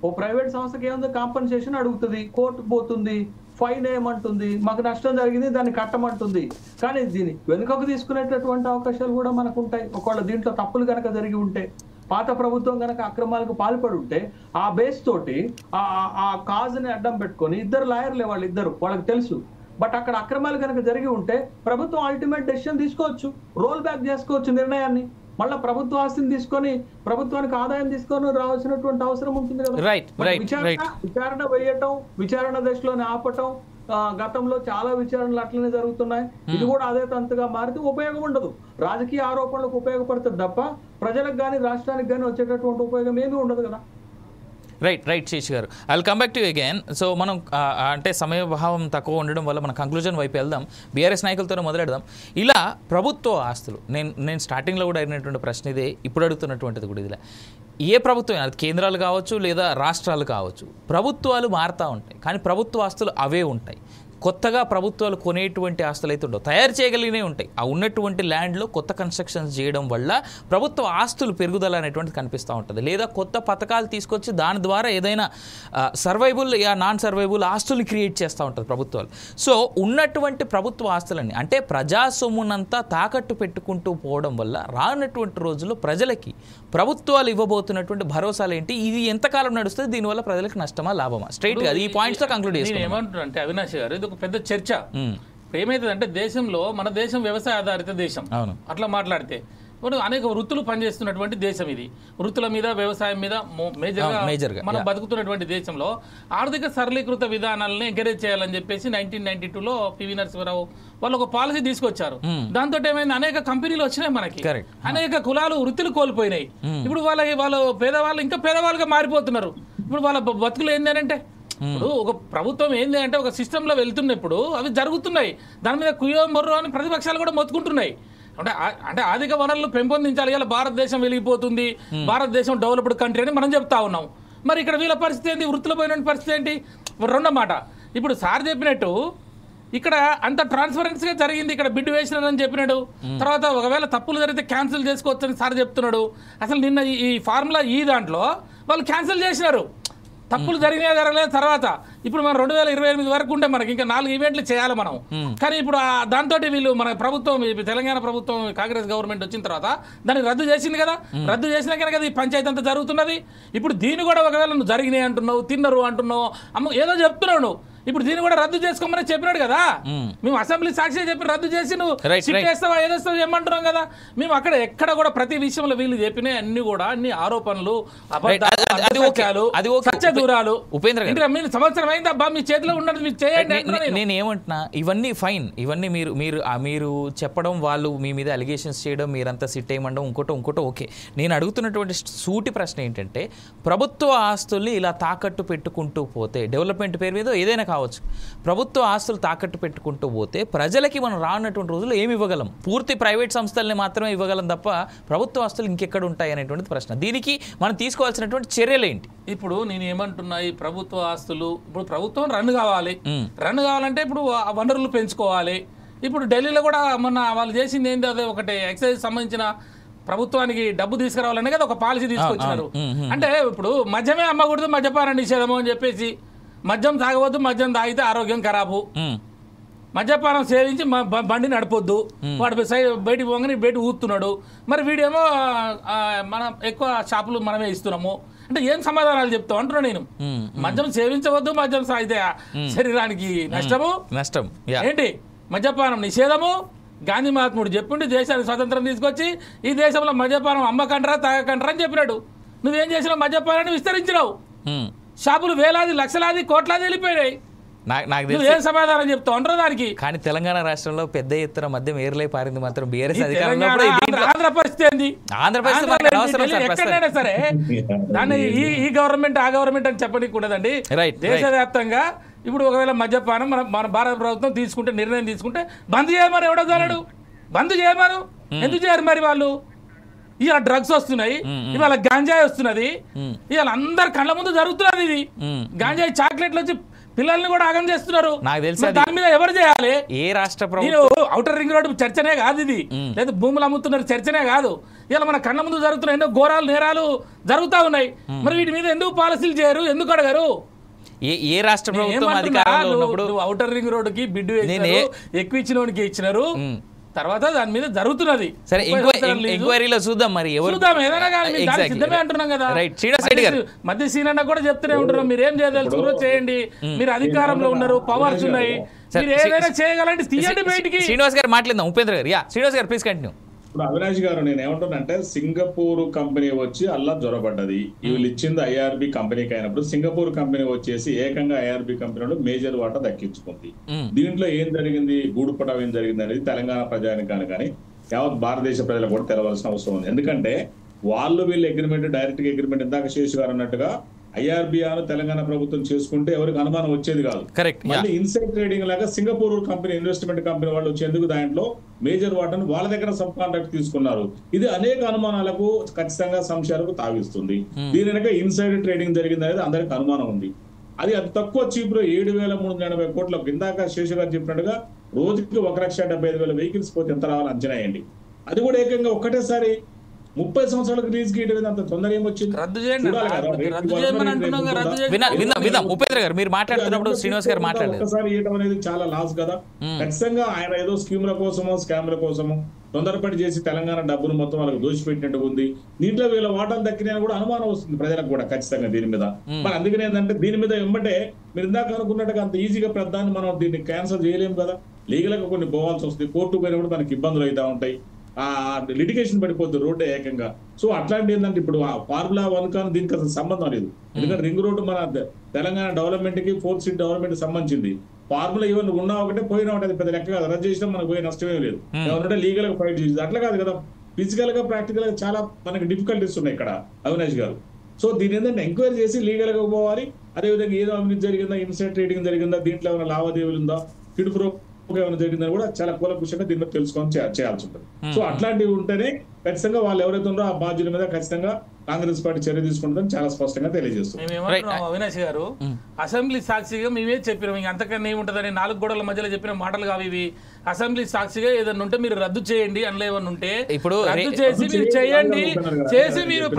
ఓ ప్రైవేట్ సంస్థకి ఏముంది, కాంపన్సేషన్ అడుగుతుంది, కోర్టు పోతుంది, ఫైన్ ఏమంటుంది, మాకు నష్టం జరిగింది దాన్ని కట్టమంటుంది. కానీ దీన్ని వెనుకకు తీసుకునేటటువంటి అవకాశాలు కూడా మనకు ఉంటాయి. ఒకవేళ దీంట్లో తప్పులు కనుక జరిగి ఉంటే, పాత ప్రభుత్వం కనుక అక్రమాలకు పాల్పడి ఉంటే, ఆ బేస్ తోటి ఆ కాజ్ని అడ్డం పెట్టుకొని, ఇద్దరు లాయర్లే వాళ్ళకి తెలుసు, బట్ అక్కడ అక్రమాలు కనుక జరిగి ఉంటే ప్రభుత్వం అల్టిమేట్ డెసిషన్ తీసుకోవచ్చు, రోల్ బ్యాక్ చేసుకోవచ్చు నిర్ణయాన్ని, మళ్ళీ ప్రభుత్వ ఆస్తిని తీసుకొని ప్రభుత్వానికి ఆదాయం తీసుకొని రావాల్సినటువంటి అవసరం ఉంటుంది కదా. విచారణ వేయటం, విచారణ దశలోనే ఆపటం, గతంలో చాలా విచారణలు అట్లనే జరుగుతున్నాయి. ఇది కూడా అదే తంతుగా మారితే ఉపయోగం ఉండదు. రాజకీయ ఆరోపణలకు ఉపయోగపడుతుంది తప్ప ప్రజలకు కానీ రాష్ట్రానికి కానీ వచ్చేటటువంటి ఉపయోగం ఏమీ ఉండదు కదా. రైట్ శేషి గారు, I will come back to again. So మనం అంటే సమయభావం తక్కువ ఉండడం వల్ల మన కంక్లూజన్ వైపు వెళ్దాం. బీఆర్ఎస్ నాయకులతోనే మొదలెడదాం. ఇలా ప్రభుత్వ ఆస్తులు, నేను స్టార్టింగ్లో కూడా అడిగినటువంటి ప్రశ్న ఇదే, ఇప్పుడు అడుగుతున్నటువంటిది కూడా ఇదిలా. ఏ ప్రభుత్వం, అది కేంద్రాలు కావచ్చు లేదా రాష్ట్రాలు కావచ్చు, ప్రభుత్వాలు మారుతూ ఉంటాయి కానీ ప్రభుత్వ ఆస్తులు అవే ఉంటాయి. కొత్తగా ప్రభుత్వాలు కొనేటువంటి ఆస్తులు అయితే ఉండవు, తయారు చేయగలిగినవి ఉంటాయి. ఆ ఉన్నటువంటి ల్యాండ్లో కొత్త కన్స్ట్రక్షన్స్ చేయడం వల్ల ప్రభుత్వ ఆస్తులు పెరుగుదల అనేటువంటిది కనిపిస్తూ ఉంటుంది. లేదా కొత్త పథకాలు తీసుకొచ్చి దాని ద్వారా ఏదైనా సర్వైబుల్ యా నాన్ సర్వైబుల్ ఆస్తులు క్రియేట్ చేస్తూ ఉంటుంది ప్రభుత్వాలు. సో ఉన్నటువంటి ప్రభుత్వ ఆస్తులన్నీ, అంటే ప్రజా సొమ్మునంతా తాకట్టు పెట్టుకుంటూ పోవడం వల్ల రానున్నటువంటి రోజుల్లో ప్రజలకి ప్రభుత్వాలు ఇవ్వబోతున్నటువంటి భరోసాలు ఏంటి, ఇది ఎంతకాలం నడుస్తుంది, దీనివల్ల ప్రజలకు నష్టమా లాభమా? స్ట్రైట్గా ఈ పాయింట్స్తో కంక్లూడ్ చేస్తాను. ఏమంటున్నా అంటే అవినాష్ గారు, ఇది ఒక పెద్ద చర్చ. ఏమైతుందంటే దేశంలో, మన దేశం వ్యవసాయ ఆధారిత దేశం. అట్లా మాట్లాడితే ఇప్పుడు అనేక వృత్తులు పనిచేస్తున్నటువంటి దేశం ఇది. వృత్తుల మీద, వ్యవసాయం మీద మేజర్గా మనం బతుకుతున్నటువంటి దేశంలో ఆర్థిక సరళీకృత విధానాలను ఎంకరేజ్ చేయాలని చెప్పేసి 1992లో పివి నరసింహారావు వాళ్ళు ఒక పాలసీ తీసుకొచ్చారు. దాంతో ఏమైంది, అనేక కంపెనీలు వచ్చినాయి మనకి, అనేక కులాలు వృత్తులు కోల్పోయినాయి. ఇప్పుడు వాళ్ళు పేదవాళ్ళు ఇంకా పేదవాళ్ళుగా మారిపోతున్నారు. ఇప్పుడు వాళ్ళ బతుకులు ఏంటంటే ఇప్పుడు ఒక ప్రభుత్వం ఏంది అంటే ఒక సిస్టంలో వెళ్తున్నప్పుడు అవి జరుగుతున్నాయి, దాని మీద కుయ్యో మొర్రో అని ప్రతిపక్షాలు కూడా మొత్తుకుంటున్నాయి. అంటే ఆర్థిక వనరులు పెంపొందించాలి, ఇలా భారతదేశం వెలిగిపోతుంది, భారతదేశం డెవలప్డ్ కంట్రీ అని మనం చెప్తా ఉన్నాం. మరి ఇక్కడ వీళ్ళ పరిస్థితి ఏంటి, వృత్తిలో పోయిన పరిస్థితి ఏంటి? రెండో మాట, ఇప్పుడు సార్ చెప్పినట్టు ఇక్కడ అంత ట్రాన్స్పరెన్సీగా జరిగింది, ఇక్కడ బిడ్ వేసినారని చెప్పినాడు. తర్వాత ఒకవేళ తప్పులు జరిగితే క్యాన్సిల్ చేసుకోవచ్చని సార్ చెప్తున్నాడు. అసలు నిన్న ఈ ఫార్ములా ఈ దాంట్లో వాళ్ళు క్యాన్సిల్ చేసినారు, తప్పులు జరిగినా జరగలేదు. తర్వాత ఇప్పుడు మనం 2028 వరకు ఉంటే మనకి ఇంకా 4 ఈవెంట్లు చేయాలి మనం. కానీ ఇప్పుడు దాంతో వీళ్ళు మన ప్రభుత్వం, తెలంగాణ ప్రభుత్వం కాంగ్రెస్ గవర్నమెంట్ వచ్చిన తర్వాత దాన్ని రద్దు చేసింది కదా. రద్దు చేసినాకనే కదా ఈ పంచాయతీ అంతా జరుగుతున్నది. ఇప్పుడు దీన్ని కూడా ఒకవేళ నువ్వు జరిగినాయి అంటున్నావు, తిన్నరు అంటున్నావు, ఏదో చెప్తున్నావు నువ్వు. ఇప్పుడు దీన్ని కూడా రద్దు చేసుకోమని చెప్పినాడు కదా. మేము అసెంబ్లీ సాక్షి చెప్పి రద్దు చేసి నువ్వు చేస్తావా ఏదేస్తావా ఏమంటున్నాం కదా. మేము అక్కడ ఎక్కడ కూడా ప్రతి విషయంలో వీళ్ళు చెప్పిన అన్ని కూడా అన్ని ఆరోపణలు, దూరాలు. మీరు సంవత్సరం అయిందబ్బా మీ చేతిలో ఉన్నది మీరు చేయండి. నేను ఏమంటున్నా, ఇవన్నీ ఫైన్, ఇవన్నీ మీరు చెప్పడం, వాళ్ళు మీ మీద అలిగేషన్స్ చేయడం, మీరంతా సిట్ అయ్యమండం, ఇంకోటో ఓకే. నేను అడుగుతున్నటువంటి సూటి ప్రశ్న ఏంటంటే, ప్రభుత్వ ఆస్తుల్ని ఇలా తాకట్టు పెట్టుకుంటూ పోతే, డెవలప్మెంట్ పేరు మీద ఏదైనా కావచ్చు, ప్రభుత్వ ఆస్తులు తాకట్టు పెట్టుకుంటూ పోతే ప్రజలకి మనం రానున్నటువంటి రోజుల్లో ఏమి ఇవ్వగలం? పూర్తి ప్రైవేట్ సంస్థల్ని మాత్రమే ఇవ్వగలం తప్ప ప్రభుత్వ ఆస్తులు ఇంకెక్కడ ఉంటాయి అనేటువంటిది ప్రశ్న. దీనికి మనం తీసుకోవాల్సినటువంటి చర్యలు ఏంటి? ఇప్పుడు నేను ఏమంటున్నా, ఈ ప్రభుత్వ ఆస్తులు ఇప్పుడు ప్రభుత్వం రన్ కావాలంటే ఇప్పుడు వనరులు పెంచుకోవాలి. ఇప్పుడు ఢిల్లీలో కూడా మొన్న వాళ్ళు చేసింది ఏంటి, అదే ఒకటి ఎక్సైజ్ సంబంధించిన ప్రభుత్వానికి డబ్బు తీసుకురావాలనే కదా ఒక పాలసీ తీసుకొచ్చినారు. అంటే ఇప్పుడు మద్యమే అమ్మకూడదు, మద్యపాన నిషేధము అని చెప్పేసి, మద్యం తాగవద్దు, మద్యం తాగితే ఆరోగ్యం ఖరాబు, మద్యపానం సేవించి బండి నడపొద్దు, వాడు బయటికి పోగానే బయట ఊతున్నాడు. మరి వీడేమో మనం ఎక్కువ షాపులు మనమే ఇస్తున్నాము అంటే ఏం సమాధానాలు చెప్తావు అంటున్నా నేను. మద్యం సేవించవద్దు, మద్యం తాగితే శరీరానికి నష్టం ఏంటి, మద్యపానం నిషేధము. గాంధీ మహాత్ముడు చెప్పిండు దేశానికి స్వతంత్రం తీసుకొచ్చి ఈ దేశంలో మద్యపానం అమ్మకండ్రా తాగకండ్రా అని చెప్పినాడు. నువ్వేం చేసినావు, మద్యపానాన్ని విస్తరించినావు, షాపులు వేలాది లక్షలాది కోట్లాది వెళ్ళిపోయినాయి. ఏం సమాధానం చెప్తావు అంటారు దానికి. కానీ తెలంగాణ రాష్ట్రంలో పెద్ద ఎత్తున మద్యం ఏర్లై పారింది మాత్రం బీఆర్ఎస్ అధికారంలో. ఆంధ్ర పరిస్థితి ఏంది, ఎక్కడైనా సరే దాన్ని ఈ గవర్నమెంట్ ఆ గవర్నమెంట్ అని చెప్పనీకూడదండి. దేశవ్యాప్తంగా ఇప్పుడు ఒకవేళ మద్యపానం మన భారత ప్రభుత్వం తీసుకుంటే, నిర్ణయం తీసుకుంటే బంద్ చేయమని ఎవడో చాలడు, బంద్ చేయమను. ఎందుకు చేయరు మరి వాళ్ళు? ఇవాళ డ్రగ్స్ వస్తున్నాయి, ఇవాళ గాంజాయి వస్తున్నది, ఇవాళ అందరు కళ్ళ ముందు జరుగుతున్నది. ఇది గాంజాయి చాక్లెట్లు వచ్చి పిల్లల్ని కూడా ఆగం చేస్తున్నారు. నాకు తెలిసి దాని మీద ఎవరు చేయాలి? ఏ రాష్ట్ర ప్రభుత్వం? ఔటర్ రింగ్ రోడ్డు చర్చనే కాదు ఇది, లేదా భూములు అమ్ముతున్నారు చర్చనే కాదు. ఇలా మన కళ్ళ ముందు జరుగుతున్న ఎన్నో ఘోరాలు నేరాలు జరుగుతా ఉన్నాయి. మరి వీటి మీద ఎందుకు పాలసీలు చేయరు, ఎందుకు అడగరు? ఏ రాష్ట్ర ప్రభుత్వం అధికారంలో ఉన్నప్పుడు ఔటర్ రింగ్ రోడ్డుకి బిడ్డు ఎక్కువ ఇచ్చినోడికి ఇచ్చినారు, తర్వాత దాని మీద జరుగుతున్నది. సరే, ఎంక్వైరీలో చూద్దాం. మరి సిద్ధమే అంటున్నాం కదా. మధ్య సీనన్న కూడా చెప్తూనే ఉంటున్నాం, మీరు ఏం చేయదలుచుకున్నారో చేయండి, మీరు అధికారంలో ఉన్నారు, పవర్స్ ఉన్నాయి, మీరు ఏదైనా చేయగలంటే తీయండి బయటికి. శ్రీనివాస్ గారు మాట్లాడదాం. ఉపేంద్ర గారు, శ్రీనివాస్ గారు ప్లీజ్ కంటిన్యూ. ఇప్పుడు అవినాష్ గారు, నేను ఏమంటున్నానంటే, సింగపూర్ కంపెనీ వచ్చి అల్లా జ్వరపడ్డది, వీళ్ళు ఇచ్చింది ఐఆర్బి కంపెనీకి అయినప్పుడు సింగపూర్ కంపెనీ వచ్చేసి ఏకంగా ఐఆర్బి కంపెనీలో మేజర్ వాటా దక్కించుకుంది. దీంట్లో ఏం జరిగింది, గూడుపటం ఏం జరిగింది అనేది తెలంగాణ ప్రజానికాన్ని కానీ యావత్ భారతదేశ ప్రజలకు కూడా తెలవాల్సిన అవసరం ఉంది. ఎందుకంటే వీళ్ళు అగ్రిమెంట్, డైరెక్ట్ అగ్రిమెంట్, ఇందాక శేషు గారు అన్నట్టుగా ఐఆర్బిఆర్ తెలంగాణ ప్రభుత్వం చేసుకుంటే ఎవరికి అనుమానం వచ్చేది కాదు. మళ్ళీ ఇన్సైడ్ ట్రేడింగ్ లాగా సింగపూర్ కంపెనీ, ఇన్వెస్ట్మెంట్ కంపెనీ వాళ్ళు వచ్చేందుకు దాంట్లో మేజర్ వాటాను వాళ్ళ దగ్గర సబ్ కాంట్రాక్ట్ తీసుకున్నారు. ఇది అనేక అనుమానాలకు, ఖచ్చితంగా సంశయాలకు తావిస్తుంది. దీని వెనక ఇన్సైడ్ ట్రేడింగ్ జరిగింది అనేది అందరికి అనుమానం ఉంది. అది అతి తక్కువ చీప్ లో 7,380 కోట్లకు, ఇందాక శేషు గారు చెప్పినట్టుగా రోజుకి 1,75,000 వెహికల్స్ పోతే ఎంత రావాలని అంచనా వేయండి. అది కూడా ఏకంగా ఒక్కటేసారి 30 సంవత్సరాలకు రిలీజ్ చేయడం అంత తొందర ఏమొచ్చింది? ఒక్కసారి ఇవ్వడం అనేది చాలా లాస్ కదా. ఖచ్చితంగా ఆయన ఏదో స్కీముల కోసమో స్కామ్ల కోసమో తొందరపడి చేసి తెలంగాణ డబ్బును మొత్తం వాళ్ళకి దోచిపెట్టినట్టు ఉంది. దీంట్లో వీళ్ళ వాటాలు దక్కినా కూడా అనుమానం వస్తుంది ప్రజలకు కూడా ఖచ్చితంగా దీని మీద. మరి అందుకని ఏంటంటే దీని మీద వెంబటే మీరు ఇందాక అనుకున్నట్టుగా అంత ఈజీగా పెద్దాన్ని మనం దీన్ని క్యాన్సల్ చేయలేము కదా. లీగల్ గా కొన్ని పోవాల్సి వస్తుంది, కోర్టు పోయినప్పుడు మనకి ఇబ్బందులు అవుతా ఉంటాయి, లిటిగేషన్ పడిపోద్ది రోడ్డు ఏకంగా. సో అట్లాంటి ఏంటంటే ఇప్పుడు ఫార్ములా 1 కానీ దీనికి అసలు సంబంధం లేదు. ఎందుకంటే రింగ్ రోడ్డు మన తెలంగాణ డెవలప్మెంట్ కి, 4th స్ట్రీట్ డెవలప్మెంట్ సంబంధించింది. ఫార్ములా ఈవెన్ ఉన్నా ఒకటే పోయినా ఒకటి, పెద్ద లెక్క కాదు. రద్దు చేసినా మనకు పోయే నష్టమే లేదు. ఏమన్నా లీగల్ గా ఫైట్ చేసి అట్లా కాదు కదా. ఫిజికల్ గా, ప్రాక్టికల్ గా చాలా మనకి డిఫికల్టీస్ ఉన్నాయి ఇక్కడ అవినాష్ గారు. సో దీని ఏంటంటే ఎంక్వైరీ చేసి లీగల్ గా పోవాలి, అదేవిధంగా ఏదో అవినీతి జరిగిందా, ఇన్సైడ్ ట్రేడింగ్ జరిగిందా, దీంట్లో ఏమైనా లావాదేవీలు ఉందా, కిడుపురో ఏమైనా జరిగిందని కూడా చాలా కూలంకుషంగా దీని మీద తెలుసుకొని చేయాల్సి ఉంటుంది. సో అట్లాంటివి ఉంటేనే ఖచ్చితంగా వాళ్ళు ఎవరైతే ఉన్నారో ఆ బాధ్యుల మీద ఖచ్చితంగా కాంగ్రెస్ పార్టీ చర్య తీసుకుంటుందని చాలా స్పష్టంగా తెలియజేస్తుంది. మేమేమంటున్నాం అవినాష్ గారు, అసెంబ్లీ సాక్షిగా మేమే చెప్పినాం, ఇంక అంతకన్నా ఏముంటుందని 4 గోడల మధ్యలో చెప్పిన మాటలు కావు ఇవి. అసెంబ్లీ సాక్షిగా ఏదన్నా ఉంటే మీరు రద్దు చేయండి, అందులో ఏమన్నా ఉంటే ఇప్పుడు రద్దు చేసి మీరు చేయండి, చేసి మీరు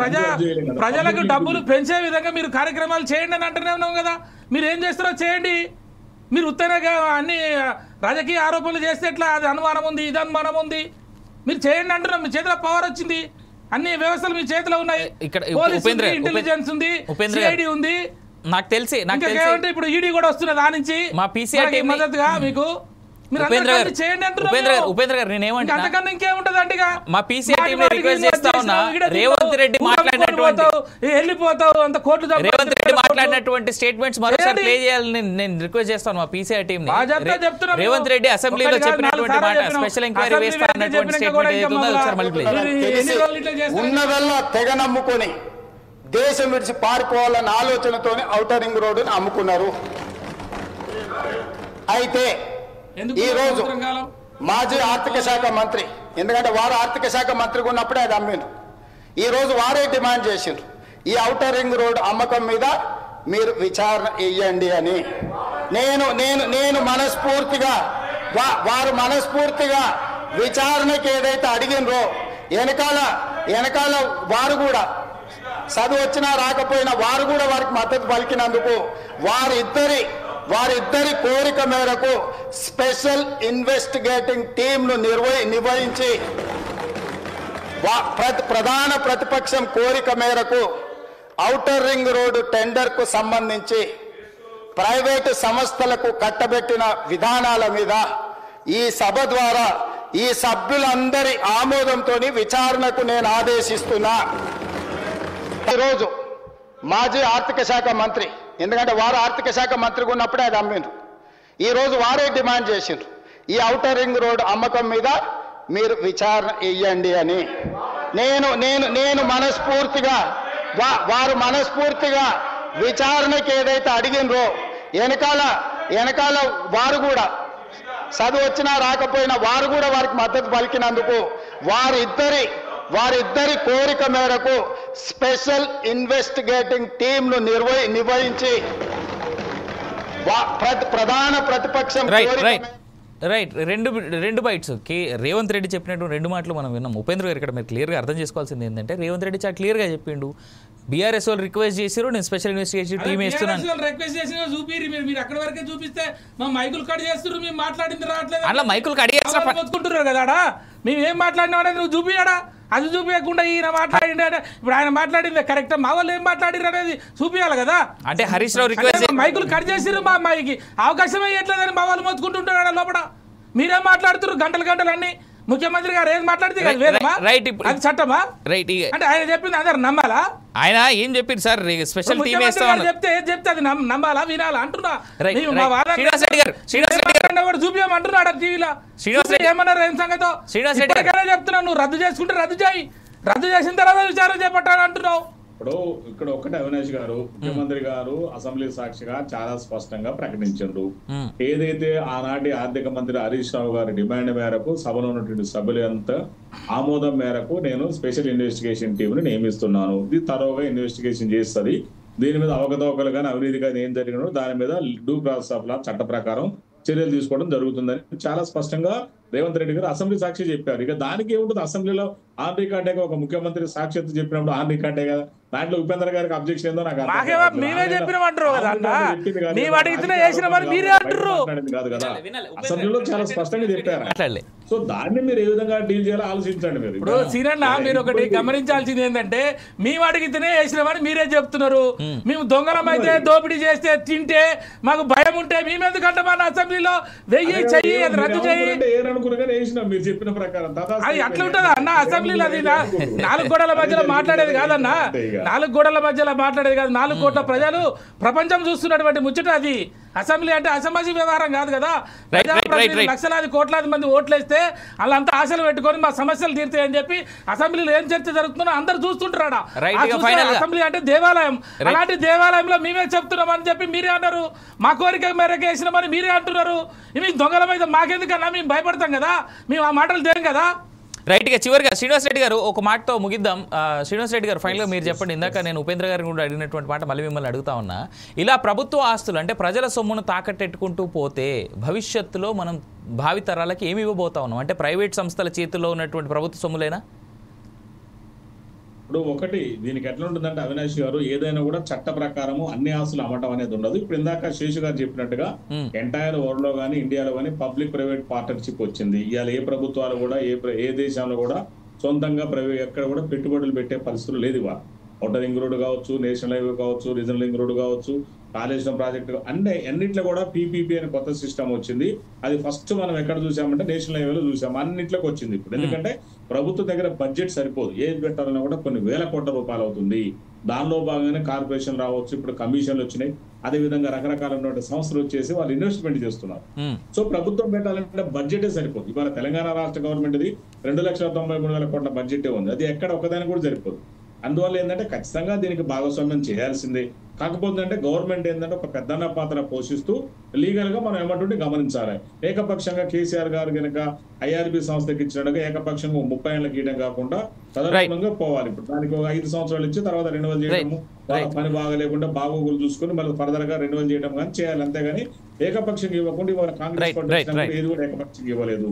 ప్రజలకు డబ్బులు పెంచే విధంగా మీరు కార్యక్రమాలు చేయండి అని అంటూనే ఉన్నాం కదా. మీరు ఏం చేస్తారో చేయండి. మీరు ఉత్తరంగా అన్ని రాజకీయ ఆరోపణలు చేస్తే ఎట్లా? అది అనుమానం ఉంది, ఇది అనుమానం ఉంది, మీరు చేయండి అంటున్నాం. మీ చేతిలో పవర్ వచ్చింది, అన్ని వ్యవస్థలు మీ చేతిలో ఉన్నాయి. ఇంటెలిజెన్స్ ఉంది, సిఐడి ఉంది, నాకు తెలిసి ఇప్పుడు ఈడీ కూడా వస్తున్నది. దాని నుంచి మా పీసీఆర్ టీం మద్దతుగా మీకు ఉపేంద్ర గారు నేనేమంటా, అంతకన్నా ఇంకేముంటది అంటే మా పీసీఆర్ టీం రిక్వెస్ట్ చేస్తా ఉన్నా, రేవంత్ రెడ్డి వెళ్ళిపోతావు అంత కోర్టు, రేవంత్ రెడ్డి మాట్లాడినటువంటి స్టేట్మెంట్స్ మరోసారి ప్లే చేయాలని నేను రిక్వెస్ట్ చేస్తాను మా పీసీఆర్ టీం. రేవంత్ రెడ్డి అసెంబ్లీలో చెప్పినటువంటి మాట, స్పెషల్ ఎంక్వైరీ వేస్తా అన్నటువంటి స్టేట్మెంట్ ఏదైతే ఉందో ఒకసారి మళ్ళీ ప్లే చేయండి. ఉన్నదల్లా తెగ నమ్ముకొని దేశం విడిచి పారిపోవాలన్న ఆలోచనతోనే ఔటర్ రింగ్ రోడ్డుని అమ్ముకున్నారు. అయితే ఈ రోజు మాజీ ఆర్థిక శాఖ మంత్రి, ఎందుకంటే వారు ఆర్థిక శాఖ మంత్రిగా ఉన్నప్పుడే అది అమ్మిండ్రు, ఈ రోజు వారే డిమాండ్ చేసిండ్రు ఈ ఔటర్ రింగ్ రోడ్ అమ్మకం మీద మీరు విచారణ ఇయ్యండి అని. నేను మనస్ఫూర్తిగా వారు మనస్ఫూర్తిగా విచారణకి ఏదైతే అడిగినరో వెనకాల వారు కూడా చదువు వచ్చినా రాకపోయినా వారు కూడా వారికి మద్దతు పలికినందుకు వారిద్దరి కోరిక మేరకు స్పెషల్ ఇన్వెస్టిగేటింగ్ టీంను నిర్వహించి ప్రధాన ప్రతిపక్షం కోరిక మేరకు ఔటర్ రింగ్ రోడ్డు టెండర్కు సంబంధించి ప్రైవేటు సంస్థలకు కట్టబెట్టిన విధానాల మీద ఈ సభ ద్వారా ఈ సభ్యులందరి ఆమోదంతో విచారణకు నేను ఆదేశిస్తున్నా. ఈరోజు మాజీ ఆర్థిక శాఖ మంత్రి, ఎందుకంటే వారు ఆర్థిక శాఖ మంత్రిగా ఉన్నప్పుడే అది అమ్మిండ్రు, ఈరోజు వారే డిమాండ్ చేసిండ్రు ఈ ఔటర్ రింగ్ రోడ్ అమ్మకం మీద మీరు విచారణ ఇయ్యండి అని. నేను మనస్ఫూర్తిగా వారు మనస్ఫూర్తిగా విచారణకి ఏదైతే అడిగినరో వెనకాల వారు కూడా చదువు వచ్చినా రాకపోయినా వారు కూడా వారికి మద్దతు పలికినందుకు వారిద్దరి కోరిక మేరకు స్పెషల్ ఇన్వెస్టిగేటింగ్ టీంను నిర్వహించి ప్రధాన ప్రతిపక్షం రైట్ రెండు బైట్స్ రేవంత్ రెడ్డి చెప్పినటువంటి 2 మాటలు మనం విన్నాం. ఉపేంద్ర గారు ఇక్కడ మీరు క్లియర్గా అర్థం చేసుకోవాల్సింది ఏంటంటే, రేవంత్ రెడ్డి చాలా క్లియర్గా చెప్పిండు, బీఆర్ఎస్ వాళ్ళు రిక్వెస్ట్ చేసారు, నేను స్పెషల్ ఇన్వెస్టిగేషన్ టీం వేస్తున్నాను. రిక్వెస్ట్ చేసిన చూపిరి, మీరు అక్కడ వరకే చూపిస్తే మా మైకులు కట్ చేస్తున్నారు, మేము మాట్లాడింది రావట్లేదు, అట్లా మైకులు కట్ చేస్తున్నారు కదా, మేము ఏం మాట్లాడినా నువ్వు చూపియాడా? అది చూపించకుండా ఈయన మాట్లాడిండే, ఇప్పుడు ఆయన మాట్లాడింది కరెక్ట్, మా వాళ్ళు ఏం మాట్లాడిరు అనేది చూపించాలి కదా. అంటే హరీష్ రావు రిక్వెస్ట్ మైకులు కట్ చేసిరు, మా అమ్మాయికి అవకాశం ఇవ్వట్లేదని మా వాళ్ళు మొత్తుకుంటుంటారు లోపల. మీరేం మాట్లాడుతున్నారు గంటలు అన్ని? ముఖ్యమంత్రి గారు ఏం మాట్లాడితే అది చట్టమా? రైట్, అంటే ఆయన చెప్పింది అందరు నమ్మాలా? ఆయన ఏం చెప్పారు సార్, స్పెషల్ టీం చెప్తే అది నమ్మాలా వినాలా అంటున్నా. చూపించమంటున్నాడు టీవీలో, ఏమన్నారు ఏం సంగతో చెప్తున్నావు, నువ్వు రద్దు చేసుకుంటే రద్దు చేయి, రద్దు చేసిన తర్వాత విచారణ చేపట్టాలని అంటున్నావు. ఇక్కడ ఒకటి అవినాష్ గారు, ముఖ్యమంత్రి గారు అసెంబ్లీ సాక్షిగా చాలా స్పష్టంగా ప్రకటించారు, ఏదైతే ఆనాటి ఆర్థిక మంత్రి హరీష్ రావు గారి డిమాండ్ మేరకు సభలో ఉన్నటువంటి సభ్యులంతా ఆమోదం మేరకు నేను స్పెషల్ ఇన్వెస్టిగేషన్ టీంని నియమిస్తున్నాను, ఇది తరోగా ఇన్వెస్టిగేషన్ చేస్తుంది, దీని మీద అవకతవకలు కానీ అవినీతి కానీ ఏం జరిగినో దాని మీద డ్యూ ప్రాసెస్ ఆఫ్ లా చట్ట ప్రకారం చర్యలు తీసుకోవడం జరుగుతుందని చాలా స్పష్టంగా రేవంత్ రెడ్డి గారు అసెంబ్లీ సాక్షి చెప్పారు. ఇక దానికి ఏముంటుంది, అసెంబ్లీలో ఆన్ రికార్డే ఒక ముఖ్యమంత్రి సాక్షి చెప్పినప్పుడు ఆన్ రికార్డే కదా, దాంట్లో ఉపేంద్ర గారికి అబ్జెక్షన్ ఏందో నాకు మేమే చెప్పినమంటారు కదా, మేము అడిగితే చేసిన మరి మీరే అంటారు కాదు కదా, అసెంబ్లీలో చాలా స్పష్టంగా చెప్పారు. సో దాన్ని మీరు ఏ విధంగా డీల్ చేయాలో ఆలోచించండి. మీరు ఇప్పుడు సీనన్న మీరు ఒకటి గమనించాల్సింది ఏంటంటే, మేము అడిగితేనే వేసినామని మీరే చెప్తున్నారు, మేము దొంగలం అయితే దోపిడీ చేస్తే తింటే మాకు భయం ఉంటే మేమెందుకంటే మన అసెంబ్లీలో వెయ్యి చెయ్యి అది రద్దు చెయ్యి మీరు చెప్పిన ప్రకారం అది అట్లా ఉంటుందా అన్న? అసెంబ్లీలో అది 4 గోడల మధ్యలో మాట్లాడేది కాదన్నా, 4 గోడల మధ్యలో మాట్లాడేది కాదు, 4 కోట్ల ప్రజలు ప్రపంచం చూస్తున్నటువంటి ముచ్చట అది. అసెంబ్లీ అంటే అసమాజీ వ్యవహారం కాదు కదా. ప్రజాప్రతినిధులు లక్షలాది కోట్లాది మంది ఓట్లేస్తే వాళ్ళంతా ఆశలు పెట్టుకొని మా సమస్యలు తీరుతాయని చెప్పి అసెంబ్లీలో ఏం చర్చ జరుగుతుందో అందరు చూస్తుంటారా? అసెంబ్లీ అంటే దేవాలయం, అలాంటి దేవాలయంలో మేమే చెప్తున్నామని చెప్పి మీరే అన్నారు. మా కోరిక మేరకు వేసినామని మీరే అంటున్నారు. ఇవి దొంగల మీద మాకెందుకన్నా, మేము భయపడతాం కదా, మేము ఆ మాటలు తేం కదా. రైట్గా చివరిగా శ్రీనివాస్ రెడ్డి గారు ఒక మాటతో ముగిద్దాం. శ్రీనివాస్ రెడ్డి గారు ఫైనల్గా మీరు చెప్పండి. ఇందాక నేను ఉపేంద్ర గారిని కూడా అడిగినటువంటి మాట మళ్ళీ మిమ్మల్ని అడుగుతా ఉన్నా. ఇలా ప్రభుత్వ ఆస్తులు అంటే ప్రజల సొమ్మును తాకట్టెట్టుకుంటూ పోతే భవిష్యత్తులో మనం భావితరాలకి ఏమి ఇవ్వబోతా ఉన్నాం? అంటే ప్రైవేట్ సంస్థల చేతుల్లో ఉన్నటువంటి ప్రభుత్వ సొమ్ములేనా? ఇప్పుడు ఒకటి దీనికి ఎట్లా ఉంటుందంటే అవినాష్ గారు, ఏదైనా కూడా చట్ట ప్రకారము అన్ని ఆస్తులు అమ్మటం అనేది ఉండదు. ఇప్పుడు ఇందాక శేషు గారు చెప్పినట్టుగా ఎంటైర్ వరల్డ్ లో కానీ ఇండియాలో కానీ పబ్లిక్ ప్రైవేట్ పార్ట్నర్షిప్ వచ్చింది. ఇవాళ ఏ ప్రభుత్వాలు కూడా ఏ దేశంలో కూడా సొంతంగా ఎక్కడ కూడా పెట్టుబడులు పెట్టే పరిస్థితులు లేదు. ఇవాళ అవుటర్ రింగ్ రోడ్ కావచ్చు, నేషనల్ హైవే కావచ్చు, రీజనల్ రింగ్ రోడ్ కావచ్చు, కాళేశ్వరం ప్రాజెక్టు అన్నిట్లో కూడా పీపీపీ అనే కొత్త సిస్టమ్ వచ్చింది. అది ఫస్ట్ మనం ఎక్కడ చూసామంటే నేషనల్ హైవేలో చూసాం. అన్నింటిలోకి వచ్చింది ఇప్పుడు. ఎందుకంటే ప్రభుత్వం దగ్గర బడ్జెట్ సరిపోదు. ఏది పెట్టాలన్నా కూడా కొన్ని వేల కోట్ల రూపాయలు అవుతుంది. దానిలో భాగంగానే కార్పొరేషన్ రావచ్చు, ఇప్పుడు కమిషన్లు వచ్చినాయి. అదే విధంగా రకరకాలైన సంస్థలు వచ్చేసి వాళ్ళు ఇన్వెస్ట్మెంట్ చేస్తున్నారు. సో ప్రభుత్వం పెట్టాలంటే బడ్జెటే సరిపోదు. ఇవాళ తెలంగాణ రాష్ట్ర గవర్నమెంట్ 2,93,000 కోట్ల బడ్జెటే ఉంది. అది ఎక్కడ ఒకదానికి కూడా సరిపోదు. అందువల్ల ఏంటంటే ఖచ్చితంగా దీనికి భాగస్వామ్యం చేయాల్సిందే. కాకపోతే అంటే గవర్నమెంట్ ఏంటంటే ఒక పెద్దన్న పాత్ర పోషిస్తూ లీగల్ గా మనం ఏమంటుంటే గమనించాలి. ఏకపక్షంగా కేసీఆర్ గారు కనుక ఐఆర్బి సంస్థకి ఇచ్చినట్టుగా ఏకపక్షంగా 30 ఏళ్ళకి ఇవ్వడం కాకుండా తదనుగుణంగా పోవాలి. ఇప్పుడు దానికి ఒక 5 సంవత్సరాలు ఇచ్చి తర్వాత రెన్యువల్ చేయడము, వాళ్ళ పని బాగా లేకుండా బాగోగులు చూసుకుని మళ్ళీ ఫర్దర్ గా రెన్యువల్ చేయడం కానీ చేయాలి. అంతేగాని ఏకపక్షంగా ఇవ్వకుండా ఇవాళ కాంగ్రెస్ ఏది కూడా ఏకపక్షంగా ఇవ్వలేదు.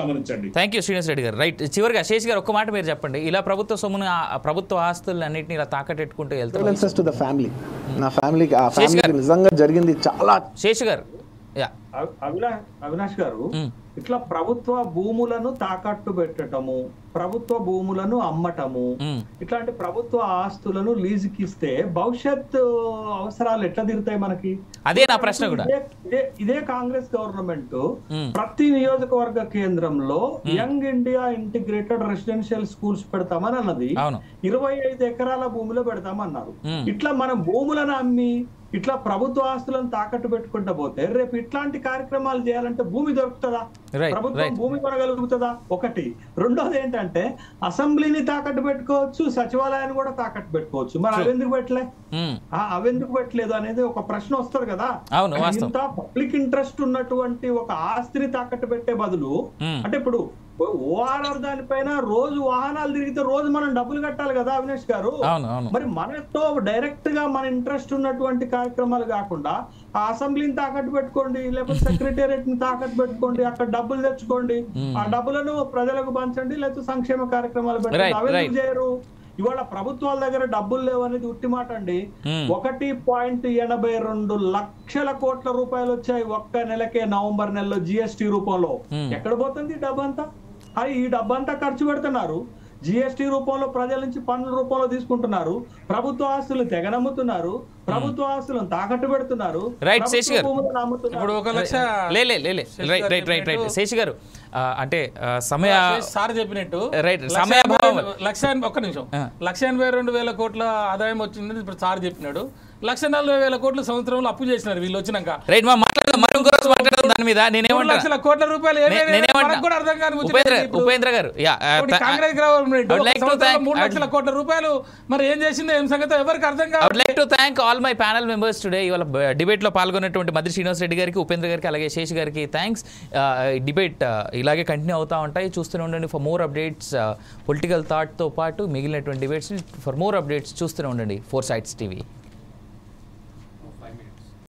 గమనించండి. థ్యాంక్ యూ శ్రీనివాస్ రెడ్డి గారు. రైట్, చివరిగా శేష్ గారు ఒక్క మాట మీరు చెప్పండి. ఇలా ప్రభుత్వ సొమ్మును ప్రభుత్వ ఆస్తులు అన్నింటినీ ఇలా తాకట్టెట్టుకుంటూ వెళ్తారు. నా ఫ్యామిలీకి నిజంగా జరిగింది చాలా. శేష్ గారు, అవినాష్ గారు, ఇట్లా ప్రభుత్వ భూములను తాకట్టు పెట్టటము, ప్రభుత్వ భూములను అమ్మటము, ఇట్లాంటి ప్రభుత్వ ఆస్తులను లీజుకి ఇస్తే భవిష్యత్ అవసరాలు ఎట్లా తీరుతాయి మనకి? అదే నా ప్రశ్న కూడా. ఇదే కాంగ్రెస్ గవర్నమెంట్ ప్రతి నియోజకవర్గ కేంద్రంలో young India integrated residential schools పెడతామని అన్నది. 25 ఎకరాల భూమిలో పెడతామన్నారు. ఇట్లా మనం భూములను అమ్మి ఇట్లా ప్రభుత్వ ఆస్తులను తాకట్టు పెట్టుకుంటా పోతే రేపు ఇట్లాంటి కార్యక్రమాలు చేయాలంటే భూమి దొరుకుతుందా? ప్రభుత్వం భూమి కొనగలుగుతుందా? ఒకటి. రెండోది ఏంటంటే అసెంబ్లీని తాకట్టు పెట్టుకోవచ్చు, సచివాలయాన్ని కూడా తాకట్టు పెట్టుకోవచ్చు. మరి అవెందుకు పెట్టలేదు అనేది ఒక ప్రశ్న వస్తుంది కదా. ఇంత పబ్లిక్ ఇంట్రెస్ట్ ఉన్నటువంటి ఒక ఆస్తిని తాకట్టు పెట్టే బదులు అంటే ఇప్పుడు ఓఆర్ఆర్ దానిపైన రోజు వాహనాలు తిరిగితే రోజు మనం డబ్బులు కట్టాలి కదా అవినాష్ గారు. మరి మనతో డైరెక్ట్ గా మన ఇంట్రెస్ట్ ఉన్నటువంటి కార్యక్రమాలు కాకుండా ఆ అసెంబ్లీని తాకట్టు పెట్టుకోండి, లేకపోతే సెక్రటేరియట్ ని తాకట్టు పెట్టుకోండి, అక్కడ డబ్బులు తెచ్చుకోండి, ఆ డబ్బులను ప్రజలకు పంచండి, లేకపోతే సంక్షేమ కార్యక్రమాలు పెట్టండి. అవన్నీ చేయరు. ఇవాళ ప్రభుత్వాల దగ్గర డబ్బులు లేవు అనేది ఉట్టి మాట అండి. 1.82 లక్షల కోట్ల రూపాయలు వచ్చాయి ఒక్క నెలకే, నవంబర్ నెలలో జిఎస్టీ రూపంలో. ఎక్కడ పోతుంది ఈ డబ్బంతా? ఈ డబ్బంతా ఖర్చు పెడుతున్నారు. జిఎస్టీ రూపంలో ప్రజల నుంచి పన్నుల రూపంలో తీసుకుంటున్నారు. ప్రభుత్వ ఆస్తులు తెగనమ్ముతున్నారు, ప్రభుత్వ ఆస్తులను తాకట్టు పెడుతున్నారు. ఇప్పుడు 1 లక్ష శేషి గారు అంటే సమయ సార్ చెప్పినట్టు సమయాభావం 1,82,000 కోట్ల ఆదాయం వచ్చింది ఇప్పుడు సార్ చెప్పినాడు. 1,40,000 కోట్లు సంవత్సరంలో అప్పు చేసినారు వీళ్ళు వచ్చినాక. లక్షల కోట్ల రూపాయలు అర్థం కాని ఉపేంద్ర గారు, కాంగ్రెస్ గవర్నమెంట్ 3 లక్షల కోట్ల రూపాయలు మరి ఏం చేసిందో ఏం సంగతి ఎవరికి అర్థం కాదు. I would like to thank all my panel members today. ఇవాళ డిబేట్ లో పాల్గొన్నటువంటి మద్రి శ్రీనివాస్ రెడ్డి గారికి, ఉపేంద్ర గారికి, అలాగే శేష్ గారికి థ్యాంక్స్. డిబేట్ ఇలాగే కంటిన్యూ అవుతూ ఉంటాయి, చూస్తూనే ఉండండి. ఫర్ మోర్ అప్డేట్స్ పొలిటికల్ థాట్తో పాటు మిగిలినటువంటి డిబేట్స్, ఫర్ మోర్ అప్డేట్స్ చూస్తూనే ఉండండి 4 Sides TV.